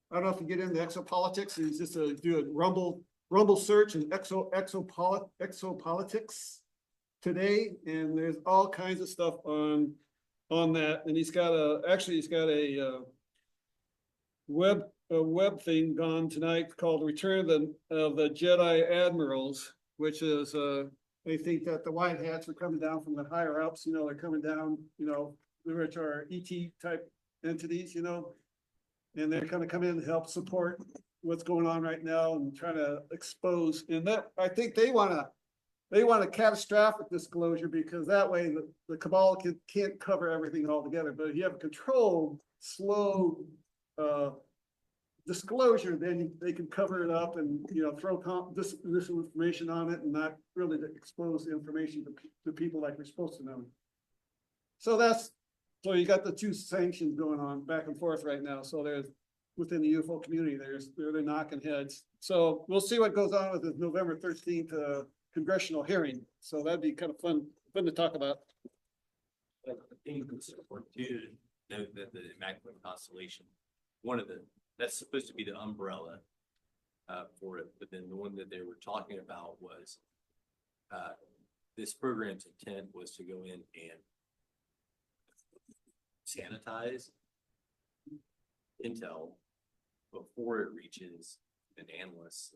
I don't know if you get into exopolitics, he's just do a Rumble search and exopolitics today, and there's all kinds of stuff on that, and he's got a web thing gone tonight called Return of the Jedi Admirals, which is they think that the white hats are coming down from the higher ups, you know, they're coming down, you know, which are ET type entities, you know, and they're kind of come in to help support what's going on right now and trying to expose. And that, I think they want a catastrophic disclosure, because that way the cabal can't cover everything altogether. But if you have a controlled, slow disclosure, then they can cover it up and, you know, throw this information on it and not really expose the information to people like we're supposed to know. So you got the two sanctions going on back and forth right now. So there's within the UFO community, they're knocking heads. So we'll see what goes on with the November 13th congressional hearing. So that'd be kind of fun to talk about. I think it's important too to note that the Immaculate Constellation, that's supposed to be the umbrella for it, but then the one that they were talking about was this program's intent was to go in and sanitize intel before it reaches an analyst.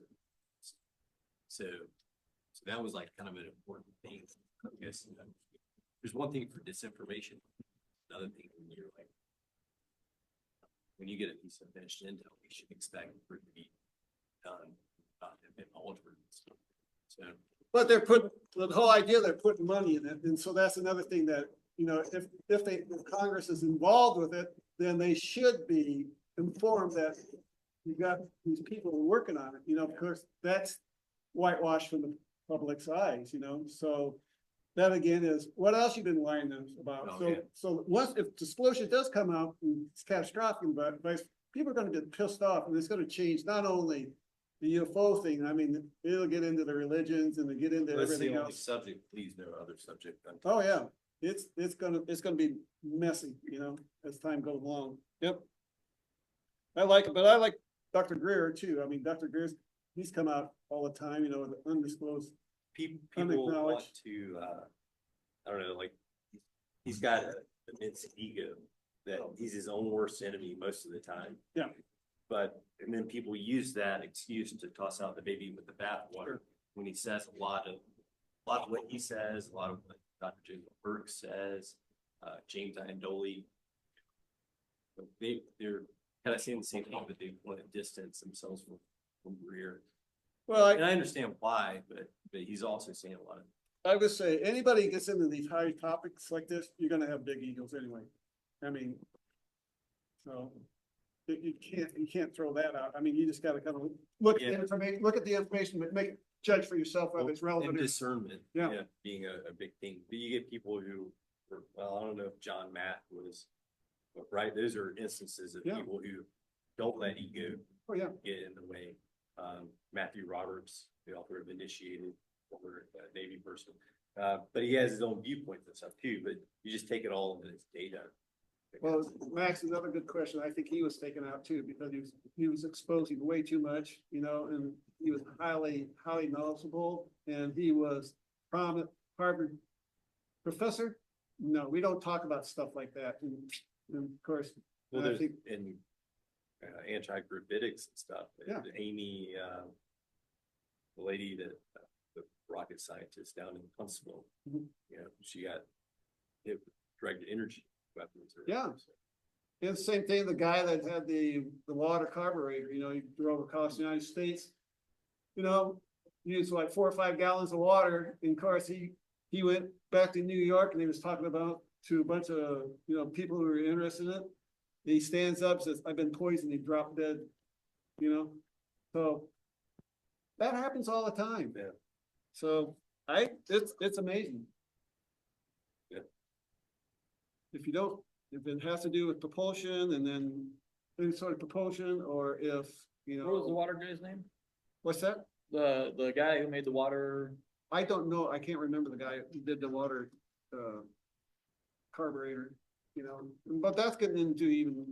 So that was like kind of an important thing. I guess there's one thing for disinformation, another thing when you're like, when you get a piece of finished intel, you should expect for it to be done, and altered. So, but the whole idea, they're putting money in it, and so that's another thing that, you know, if Congress is involved with it, then they should be informed that you got these people working on it. You know, of course, that's whitewash from the public's eyes. You know, so that again is what else you've been lying about. Oh, yeah. So once if disclosure does come out, and it's catastrophic, but people are going to get pissed off, and it's going to change not only the UFO thing. I mean, it'll get into the religions and they get into everything else. Subject, please, no other subject. Oh yeah, it's gonna be messy, you know, as time goes along. Yep. I like it, but I like Dr. Greer too. I mean, Dr. Greer's, he's come out all the time, you know, with undisclosed. People want to, I don't know, like he's got an immense ego that he's his own worst enemy most of the time. Yeah. And then people use that excuse to toss out the baby with the bathwater when he says a lot of what he says, a lot of what Dr. Jacob Burke says, James Iandoli. They're kind of saying the same thing, but they want to distance themselves from Greer. Well, and I understand why, but he's also saying a lot of. I would say anybody who gets into these high topics like this, you're gonna have big egos anyway. I mean, so you can't throw that out. I mean, you just gotta kind of look at the information, but judge for yourself whether it's relevant. And discernment, yeah, being a big thing. But you get people who, well, I don't know if John Matt was, but right, those are instances of people who don't let ego get in the way. Matthew Roberts, the author of Initiated, former Navy person, but he has his own viewpoints and stuff too. But you just take it all into his data. Well, Max, another good question. I think he was taken out too because he was exposing way too much, you know, and he was highly knowledgeable, and he was prominent Harvard professor. No, we don't talk about stuff like that. And of course, well, there's in anti-gravitics and stuff. Yeah. Amy, the lady that the rocket scientist down in Huntsville, you know, she got hit with directed energy weapons. Yeah. And the same thing, the guy that had the water carburetor, you know, he drove across the United States, you know, used like 4 or 5 gallons of water. And of course, he went back to New York and he was talking about to a bunch of, people who are interested in it. He stands up, says, "I've been poisoned," he dropped dead, so that happens all the time. Yeah. So it's amazing. Yeah. If it has to do with propulsion and then any sort of propulsion, or if, What was the water guy's name? what's that? The guy who made the water. I don't know. I can't remember the guy who did the water, carburetor, but that's getting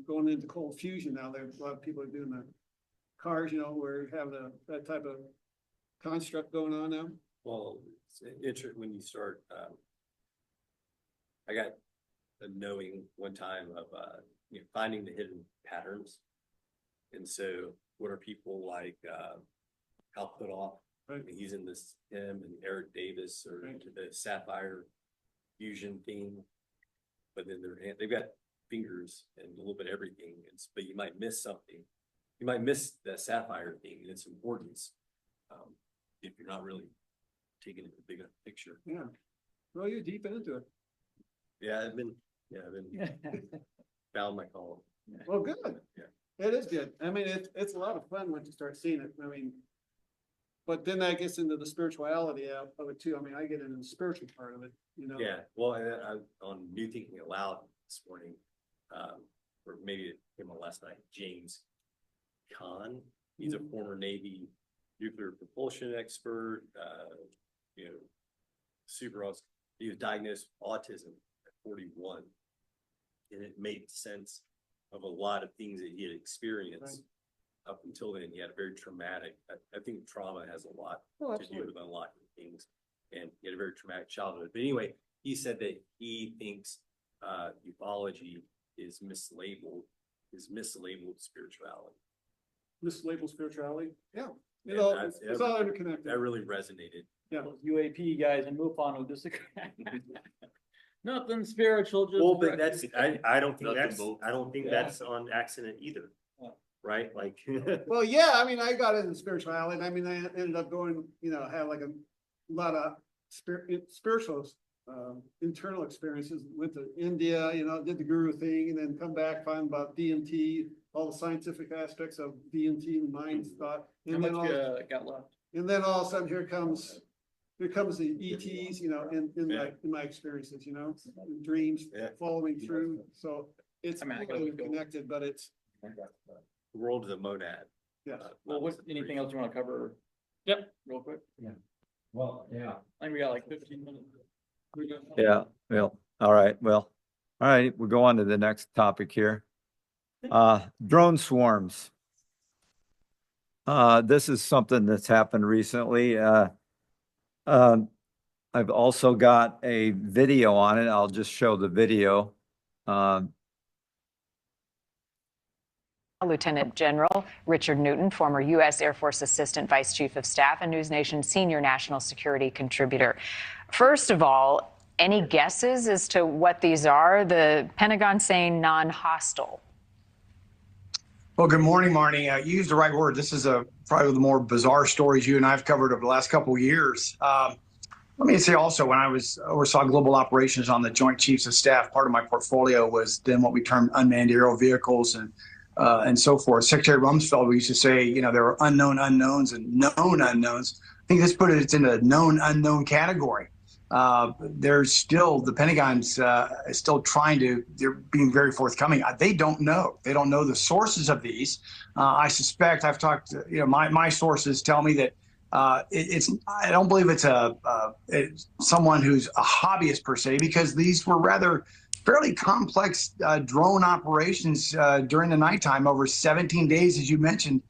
going into cold fusion now. There's a lot of people are doing the cars, where you have that type of construct going on now. Well, it's interesting when you start, I got a knowing one time of, finding the hidden patterns. And so what are people like, Hal Puthoff? Right. I mean, he's in this, him and Eric Davis or into the sapphire fusion thing. But then they've got fingers and a little bit of everything. But you might miss something. You might miss the sapphire thing and its importance. If you're not really taking it the bigger picture. Yeah. Well, you're deep into it. Yeah, I've been found my calling. Well, good. Yeah. It is good. I mean, it's a lot of fun once you start seeing it. I mean, but then that gets into the spirituality of it too. I mean, I get into the spiritual part of it, Yeah, well, I on New Thinking Aloud this morning, or maybe it came on last night, James Caan, he's a former Navy nuclear propulsion expert, he was diagnosed with autism at 41. And it made sense of a lot of things that he had experienced. Right. Up until then, he had a very traumatic, I think trauma has a lot to do with unlocking things. And he had a very traumatic childhood. But anyway, he said that he thinks ufology is mislabeled spirituality. Mislabeled spirituality? Yeah. And It's all interconnected. That really resonated. Yeah. UAP guys in MUFON will disagree. Nothing spiritual, just. Well, but that's, I don't think Nothing that's on accident either. Yeah. Right? Like. Well, yeah, I mean, I got into spirituality. I mean, I ended up going, had like a lot of spiritual, internal experiences. Went to India, did the guru thing, and then come back, find about DMT, all the scientific aspects of DMT and mind thought. How much got left? And then all of a sudden, here comes the ETs, in my experiences, dreams following through. So it's connected, but it's The world of the monad. Yeah. Well, anything else you want to cover? Yep, real quick. Yeah. Well, yeah. I think we got like 15 minutes. Yeah, well, all right, well, all right, we'll go on to the next topic here. Drone swarms. This is something that's happened recently. I've also got a video on it. I'll just show the video. Lieutenant General Richard Newton, former U.S. Air Force Assistant Vice Chief of Staff and News Nation senior national security contributor. First of all, any guesses as to what these are? The Pentagon saying non-hostile. Well, good morning, Marnie. You used the right word. This is probably the more bizarre stories you and I have covered over the last couple of years. Let me say also, when I oversaw global operations on the Joint Chiefs of Staff, part of my portfolio was then what we termed unmanned aerial vehicles and so forth. Secretary Rumsfeld, we used to say, there are unknown unknowns and known unknowns. I think this put it in a known unknown category. There's still, the Pentagon's is still they're being very forthcoming. They don't know. They don't know the sources of these. I suspect, I've talked, my sources tell me that I don't believe it's someone who's a hobbyist per se, because these were rather fairly complex drone operations during the nighttime over 17 days, as you mentioned,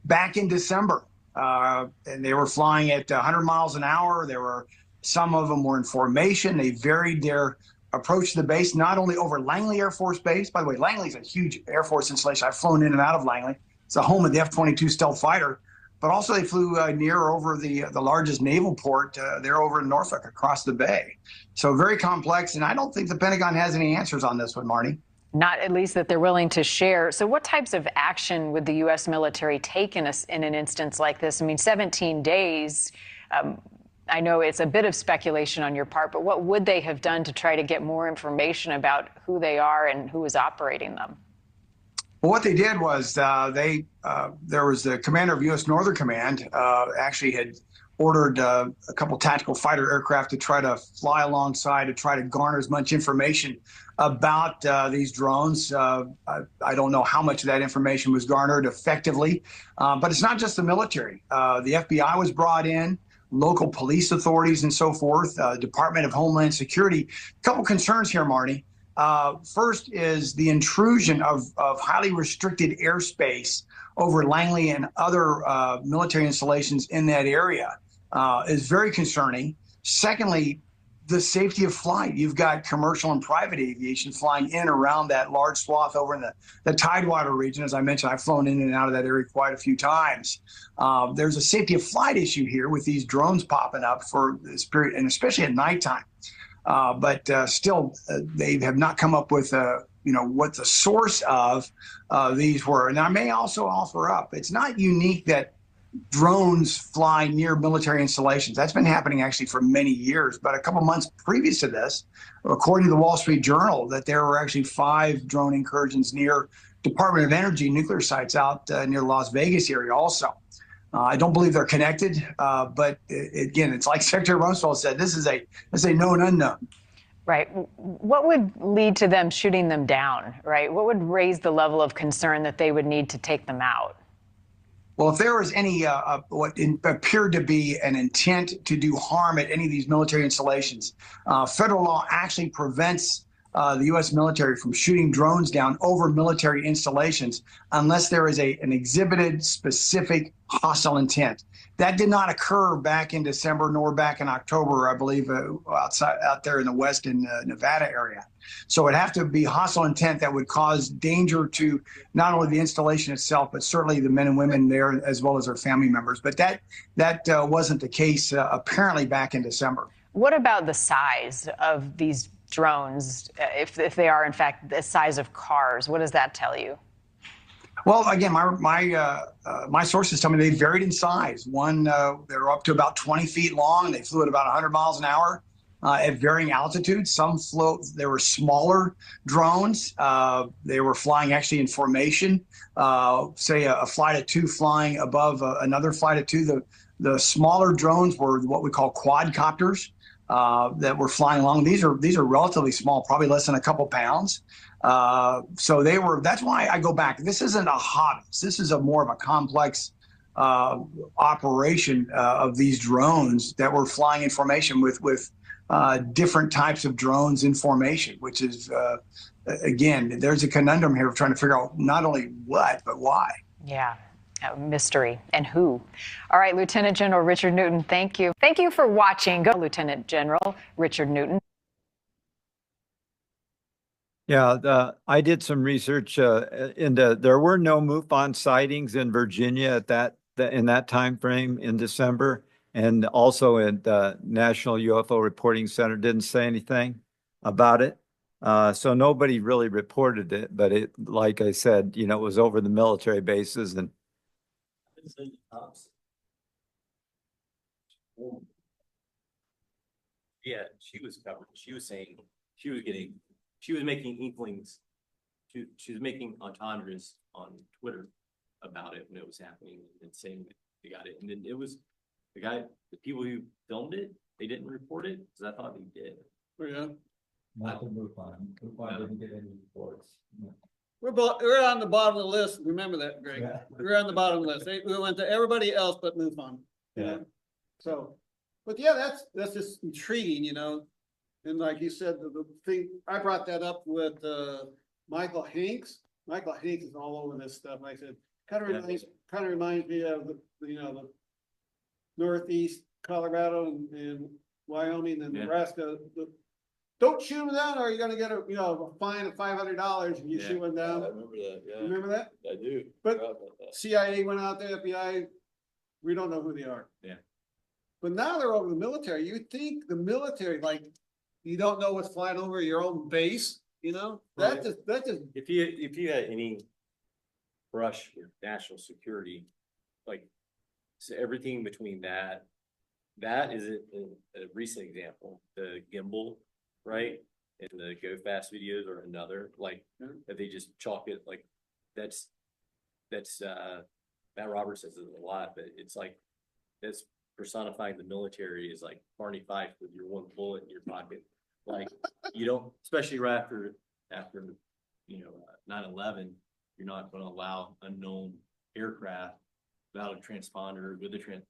back in December. And they were flying at 100 miles an hour. Some of them were in formation. They varied their approach to the base, not only over Langley Air Force Base. By the way, Langley's a huge Air Force installation. I've flown in and out of Langley. It's the home of the F-22 stealth fighter. But also they flew near or over the largest naval port there over in Norfolk across the bay. So very complex. And I don't think the Pentagon has any answers on this one, Marnie. Not at least that they're willing to share. So what types of action would the U.S. military take in an instance like this? I mean, 17 days. I know it's a bit of speculation on your part, but what would they have done to try to get more information about who they are and who is operating them? Well, what they did was there was the commander of U.S. Northern Command actually had ordered a couple tactical fighter aircraft to try to fly alongside to try to garner as much information about these drones. I don't know how much of that information was garnered effectively, but it's not just the military. The FBI was brought in, local police authorities and so forth, Department of Homeland Security. A couple concerns here, Marty. First is the intrusion of highly restricted airspace over Langley and other military installations in that area is very concerning. Secondly, the safety of flight. You've got commercial and private aviation flying in around that large swath over in the Tidewater region. As I mentioned, I've flown in and out of that area quite a few times. There's a safety of flight issue here with these drones popping up for this period, and especially at nighttime. But still, they have not come up with, what the source of these were. And I may also offer up, it's not unique that drones fly near military installations. That's been happening actually for many years. But a couple months previous to this, according to the Wall Street Journal, that there were actually 5 drone incursions near Department of Energy nuclear sites out near Las Vegas area also. I don't believe they're connected, but again, it's like Secretary Rumsfeld said, this is a known unknown. Right. What would lead to them shooting them down, right? What would raise the level of concern that they would need to take them out? Well, if there was any what appeared to be an intent to do harm at any of these military installations, federal law actually prevents the U.S. military from shooting drones down over military installations unless there is an exhibited specific hostile intent. That did not occur back in December nor back in October, I believe, out there in the West and Nevada area. So it'd have to be hostile intent that would cause danger to not only the installation itself, but certainly the men and women there as well as their family members. But that wasn't the case apparently back in December. What about the size of these drones, if they are in fact the size of cars? What does that tell you? Well, again, my sources tell me they varied in size. One, they're up to about 20 feet long. They flew at about 100 miles an hour at varying altitudes. There were smaller drones. They were flying actually in formation. Say a flight of 2 flying above another flight of 2. The smaller drones were what we call quadcopters that were flying along. These are relatively small, probably less than a couple pounds. So that's why I go back. This isn't a hobby. This is more of a complex operation of these drones that were flying in formation with different types of drones in formation, which is, again, there's a conundrum here of trying to figure out not only what, but why. Yeah. Mystery and who. All right, Lieutenant General Richard Newton, thank you. Thank you for watching. Go, Lieutenant General Richard Newton. Yeah, I did some research there were no MUFON sightings in Virginia in that time frame in December, and also at the National UFO Reporting Center didn't say anything about it. So nobody really reported it, but it, like I said, it was over the military bases and. Yeah, she was covered. She was saying she was making inklings. She was making entendres on Twitter about it when it was happening and saying that they got it. And then it was the people who filmed it, they didn't report it because I thought they did. Yeah. Not the MUFON. MUFON didn't get any reports. No. We're on the bottom of the list. Remember that, Greg. Yeah. We're on the bottom of the list. We went to everybody else but MUFON. Yeah. So, but yeah, that's just intriguing, And like you said, the thing, I brought that up with Michael Hanks. Michael Hanks is all over this stuff. Like I said, kind of reminds me of the Northeast Colorado and Wyoming and Nebraska. Don't shoot them down, or you're gonna get a fine of $500 if you shoot them down. I remember that. Yeah, Remember that? I do. But CIA went out there, FBI. We don't know who they are. Yeah. But now they're over the military. You think the military, like, you don't know what's flying over your own base, That Right. just. If you had any brush with national security, like, so everything between that, that is a recent example. The gimbal, right? And the go fast videos are another, like, that they just chalk it, like, that's, Matt Roberts says it a lot, but it's like, that's personifying the military is like Barney Fife with your one bullet in your pocket. Like, you don't, especially right after, 9/11, you're not gonna allow unknown aircraft without a transponder, with a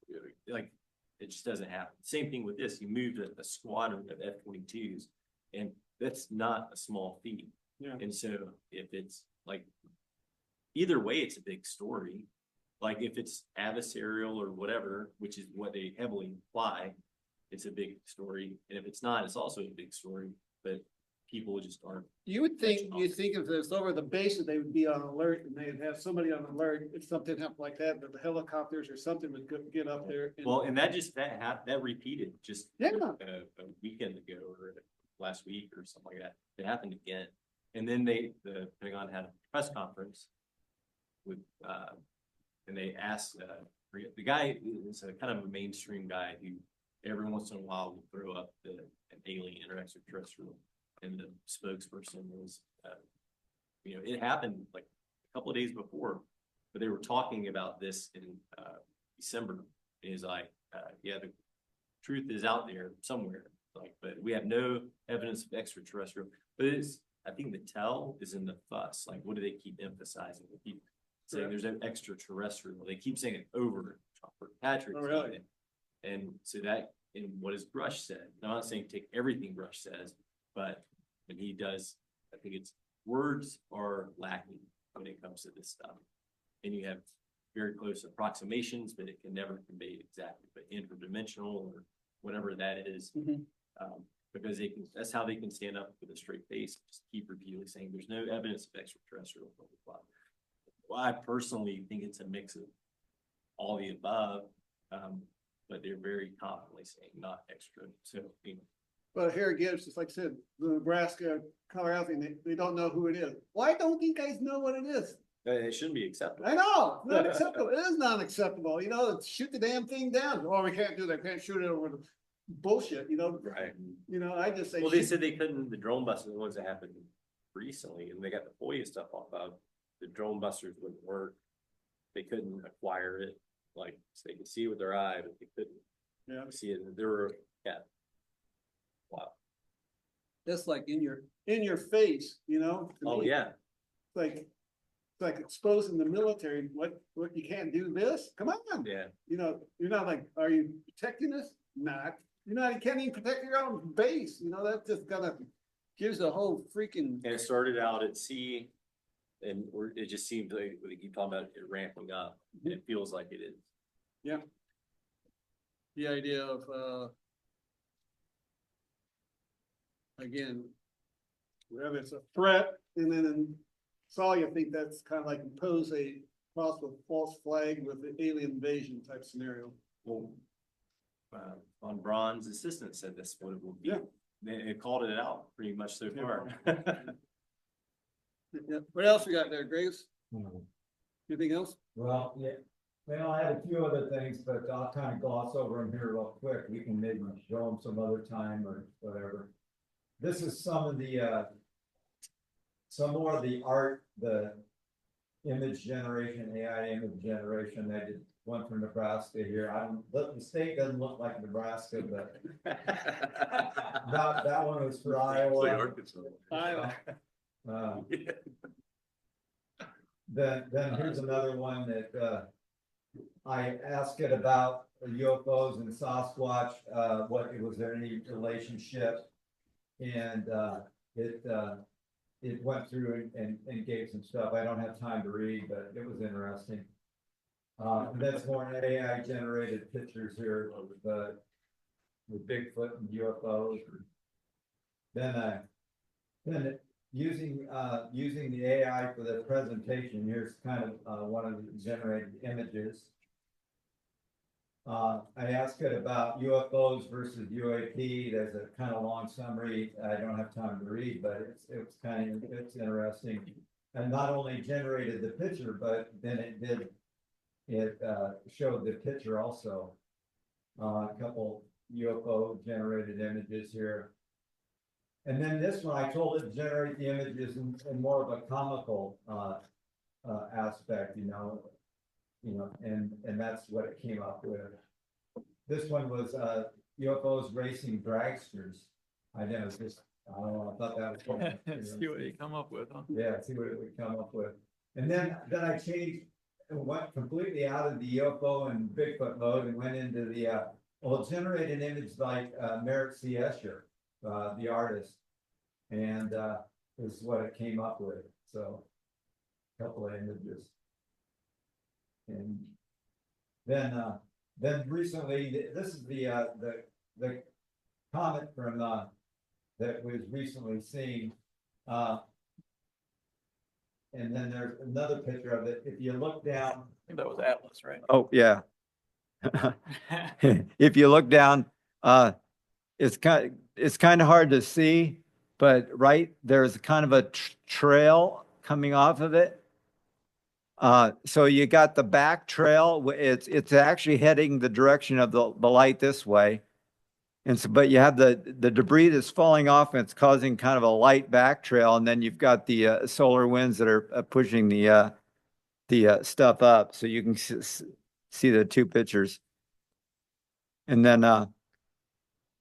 like, it just doesn't happen. Same thing with this, you moved a squadron of F-22s, and that's not a small feat. Yeah. And so if it's like, either way, it's a big story. Like if it's adversarial or whatever, which is what they heavily imply, it's a big story. And if it's not, it's also a big story, but people just aren't. You would think, if it's over the base, that they would be on alert and they'd have somebody on alert if something happened like that, that the helicopters or something would get up there. Well, and that repeated just Yeah. a weekend ago or last week or something like that. It happened again. And then the Pentagon had a press conference with, and they asked, the guy is a kind of a mainstream guy who every once in a while will throw up an alien or extraterrestrial. And the spokesperson was, it happened like a couple of days before, but they were talking about this in December. And he's like, the truth is out there somewhere, like, but we have no evidence of extraterrestrial. But I think the tell is in the fuss. Like, what do they keep emphasizing? They keep saying there's no extraterrestrial. They keep saying it over. Patrick. Oh, really? And so that, in what has Brush said, I'm not saying take everything Brush says, but when he does, I think it's words are lacking when it comes to this stuff. And you have very close approximations, but it can never convey it exactly, but interdimensional or whatever that is. Because that's how they can stand up with a straight face, just keep repeatedly saying there's no evidence of extraterrestrial, blah, blah, blah. Well, I personally think it's a mix of all the above, but they're very confidently saying not extra. So, But here again, it's just like I said, the Nebraska, Colorado thing, they don't know who it is. Why don't you guys know what it is? it shouldn't be acceptable. I know, not acceptable. It is not acceptable. Shoot the damn thing down. Oh, we can't do that. Can't shoot it over the bullshit, Right. I just say. Well, they said they couldn't, the drone busters, the ones that happened recently, and they got the FOIA stuff off of, the drone busters wouldn't work. They couldn't acquire it, like, so they could see it with their eye, but they couldn't see it. And there were, wow. That's like in your face, to Oh, me. yeah. It's like exposing the military. What you can't do this? Come on. Yeah. You're not like, are you protecting us? Not. You can't even protect your own base. That just gives a whole freaking. And it started out at sea, and it just seems like we keep talking about it ramping up. And it feels like it is. Yeah. The idea of again, whether it's a threat, and then in Saul, you think that's kind of like impose a possible false flag with the alien invasion type scenario. Well, on Braun's assistant said that's what it will be. Yeah. They called it out pretty much so far. Yeah. What else we got there, Graves? Anything else? Well, yeah, well, I had a few other things, but I'll kind of gloss over them here real quick. We can maybe show them some other time or whatever. This is some more of the art, the image generation, AI image generation. I did one from Nebraska here. The state doesn't look like Nebraska, but that one was for Iowa. Iowa. Then here's another one that I asked it about UFOs and Sasquatch. Was there any relationship? And it went through and gave some stuff. I don't have time to read, but it was interesting. That's more AI generated pictures here of the Bigfoot and UFOs. Then using the AI for the presentation, here's kind of one of the generated images. I asked it about UFOs versus UAP. There's a kind of long summary. I don't have time to read, but it's interesting. And not only generated the picture, but then it showed the picture also. a couple UFO generated images here. And then this one, I told it to generate the images in more of a comical aspect, and that's what it came up with. This one was UFOs racing dragsters. I know, it's just, I don't know, I thought that was cool. See what you come up with, huh? Yeah, see what it would come up with. And then I changed and went completely out of the UFO and Bigfoot mode and went into the generate an image like Merritt C. Escher, the artist. And this is what it came up with. So a couple of images. And then recently, this is the comet from that was recently seen. And then there's another picture of it. If you look down, I think that was Atlas, right? oh yeah. If you look down, it's kind of hard to see, but right there's kind of a trail coming off of it. So you got the back trail. It's actually heading the direction of the light this way. And so, but you have the debris that's falling off and it's causing kind of a light back trail. And then you've got the solar winds that are pushing the stuff up. So you can see the two pictures. And then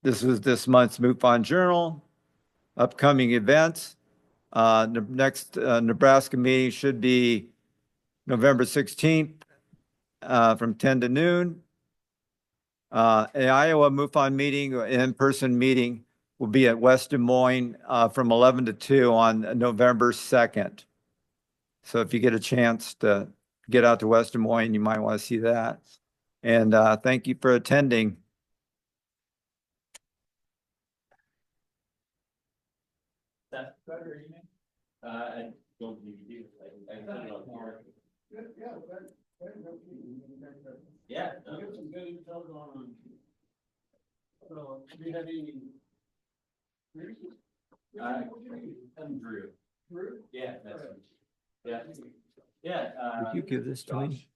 this was this month's MUFON Journal. Upcoming events. The next Nebraska meeting should be November 16th from 10 to noon. An Iowa MUFON meeting, in-person meeting, will be at West Des Moines from 11 to 2 on November 2nd. So if you get a chance to get out to West Des Moines, you might want to see that. And thank you for attending. That's better, you mean? I don't believe you do. I put it on here. Yeah. We have some good intel going on. So, do you have any? And Drew. Drew? Yeah, that's, yeah. Yeah. Did you give this to me?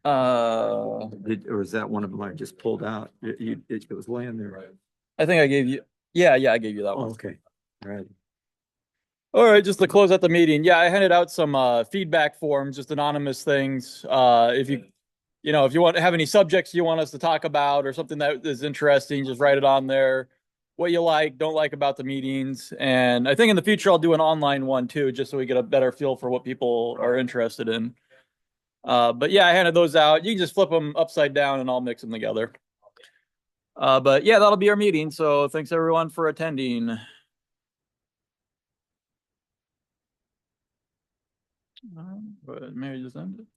Or is that one of them I just pulled out? It was laying there. I think I gave you, yeah, I gave you that Oh, one. okay. All right. All right, just to close out the meeting. Yeah, I handed out some feedback forms, just anonymous things. If you if you want to have any subjects you want us to talk about or something that is interesting, just write it on there. What you like, don't like about the meetings. And I think in the future I'll do an online one too, just so we get a better feel for what people are interested in. But yeah, I handed those out. You can just flip them upside down and I'll mix them together. But yeah, that'll be our meeting. So thanks everyone for attending. But Mary just ended.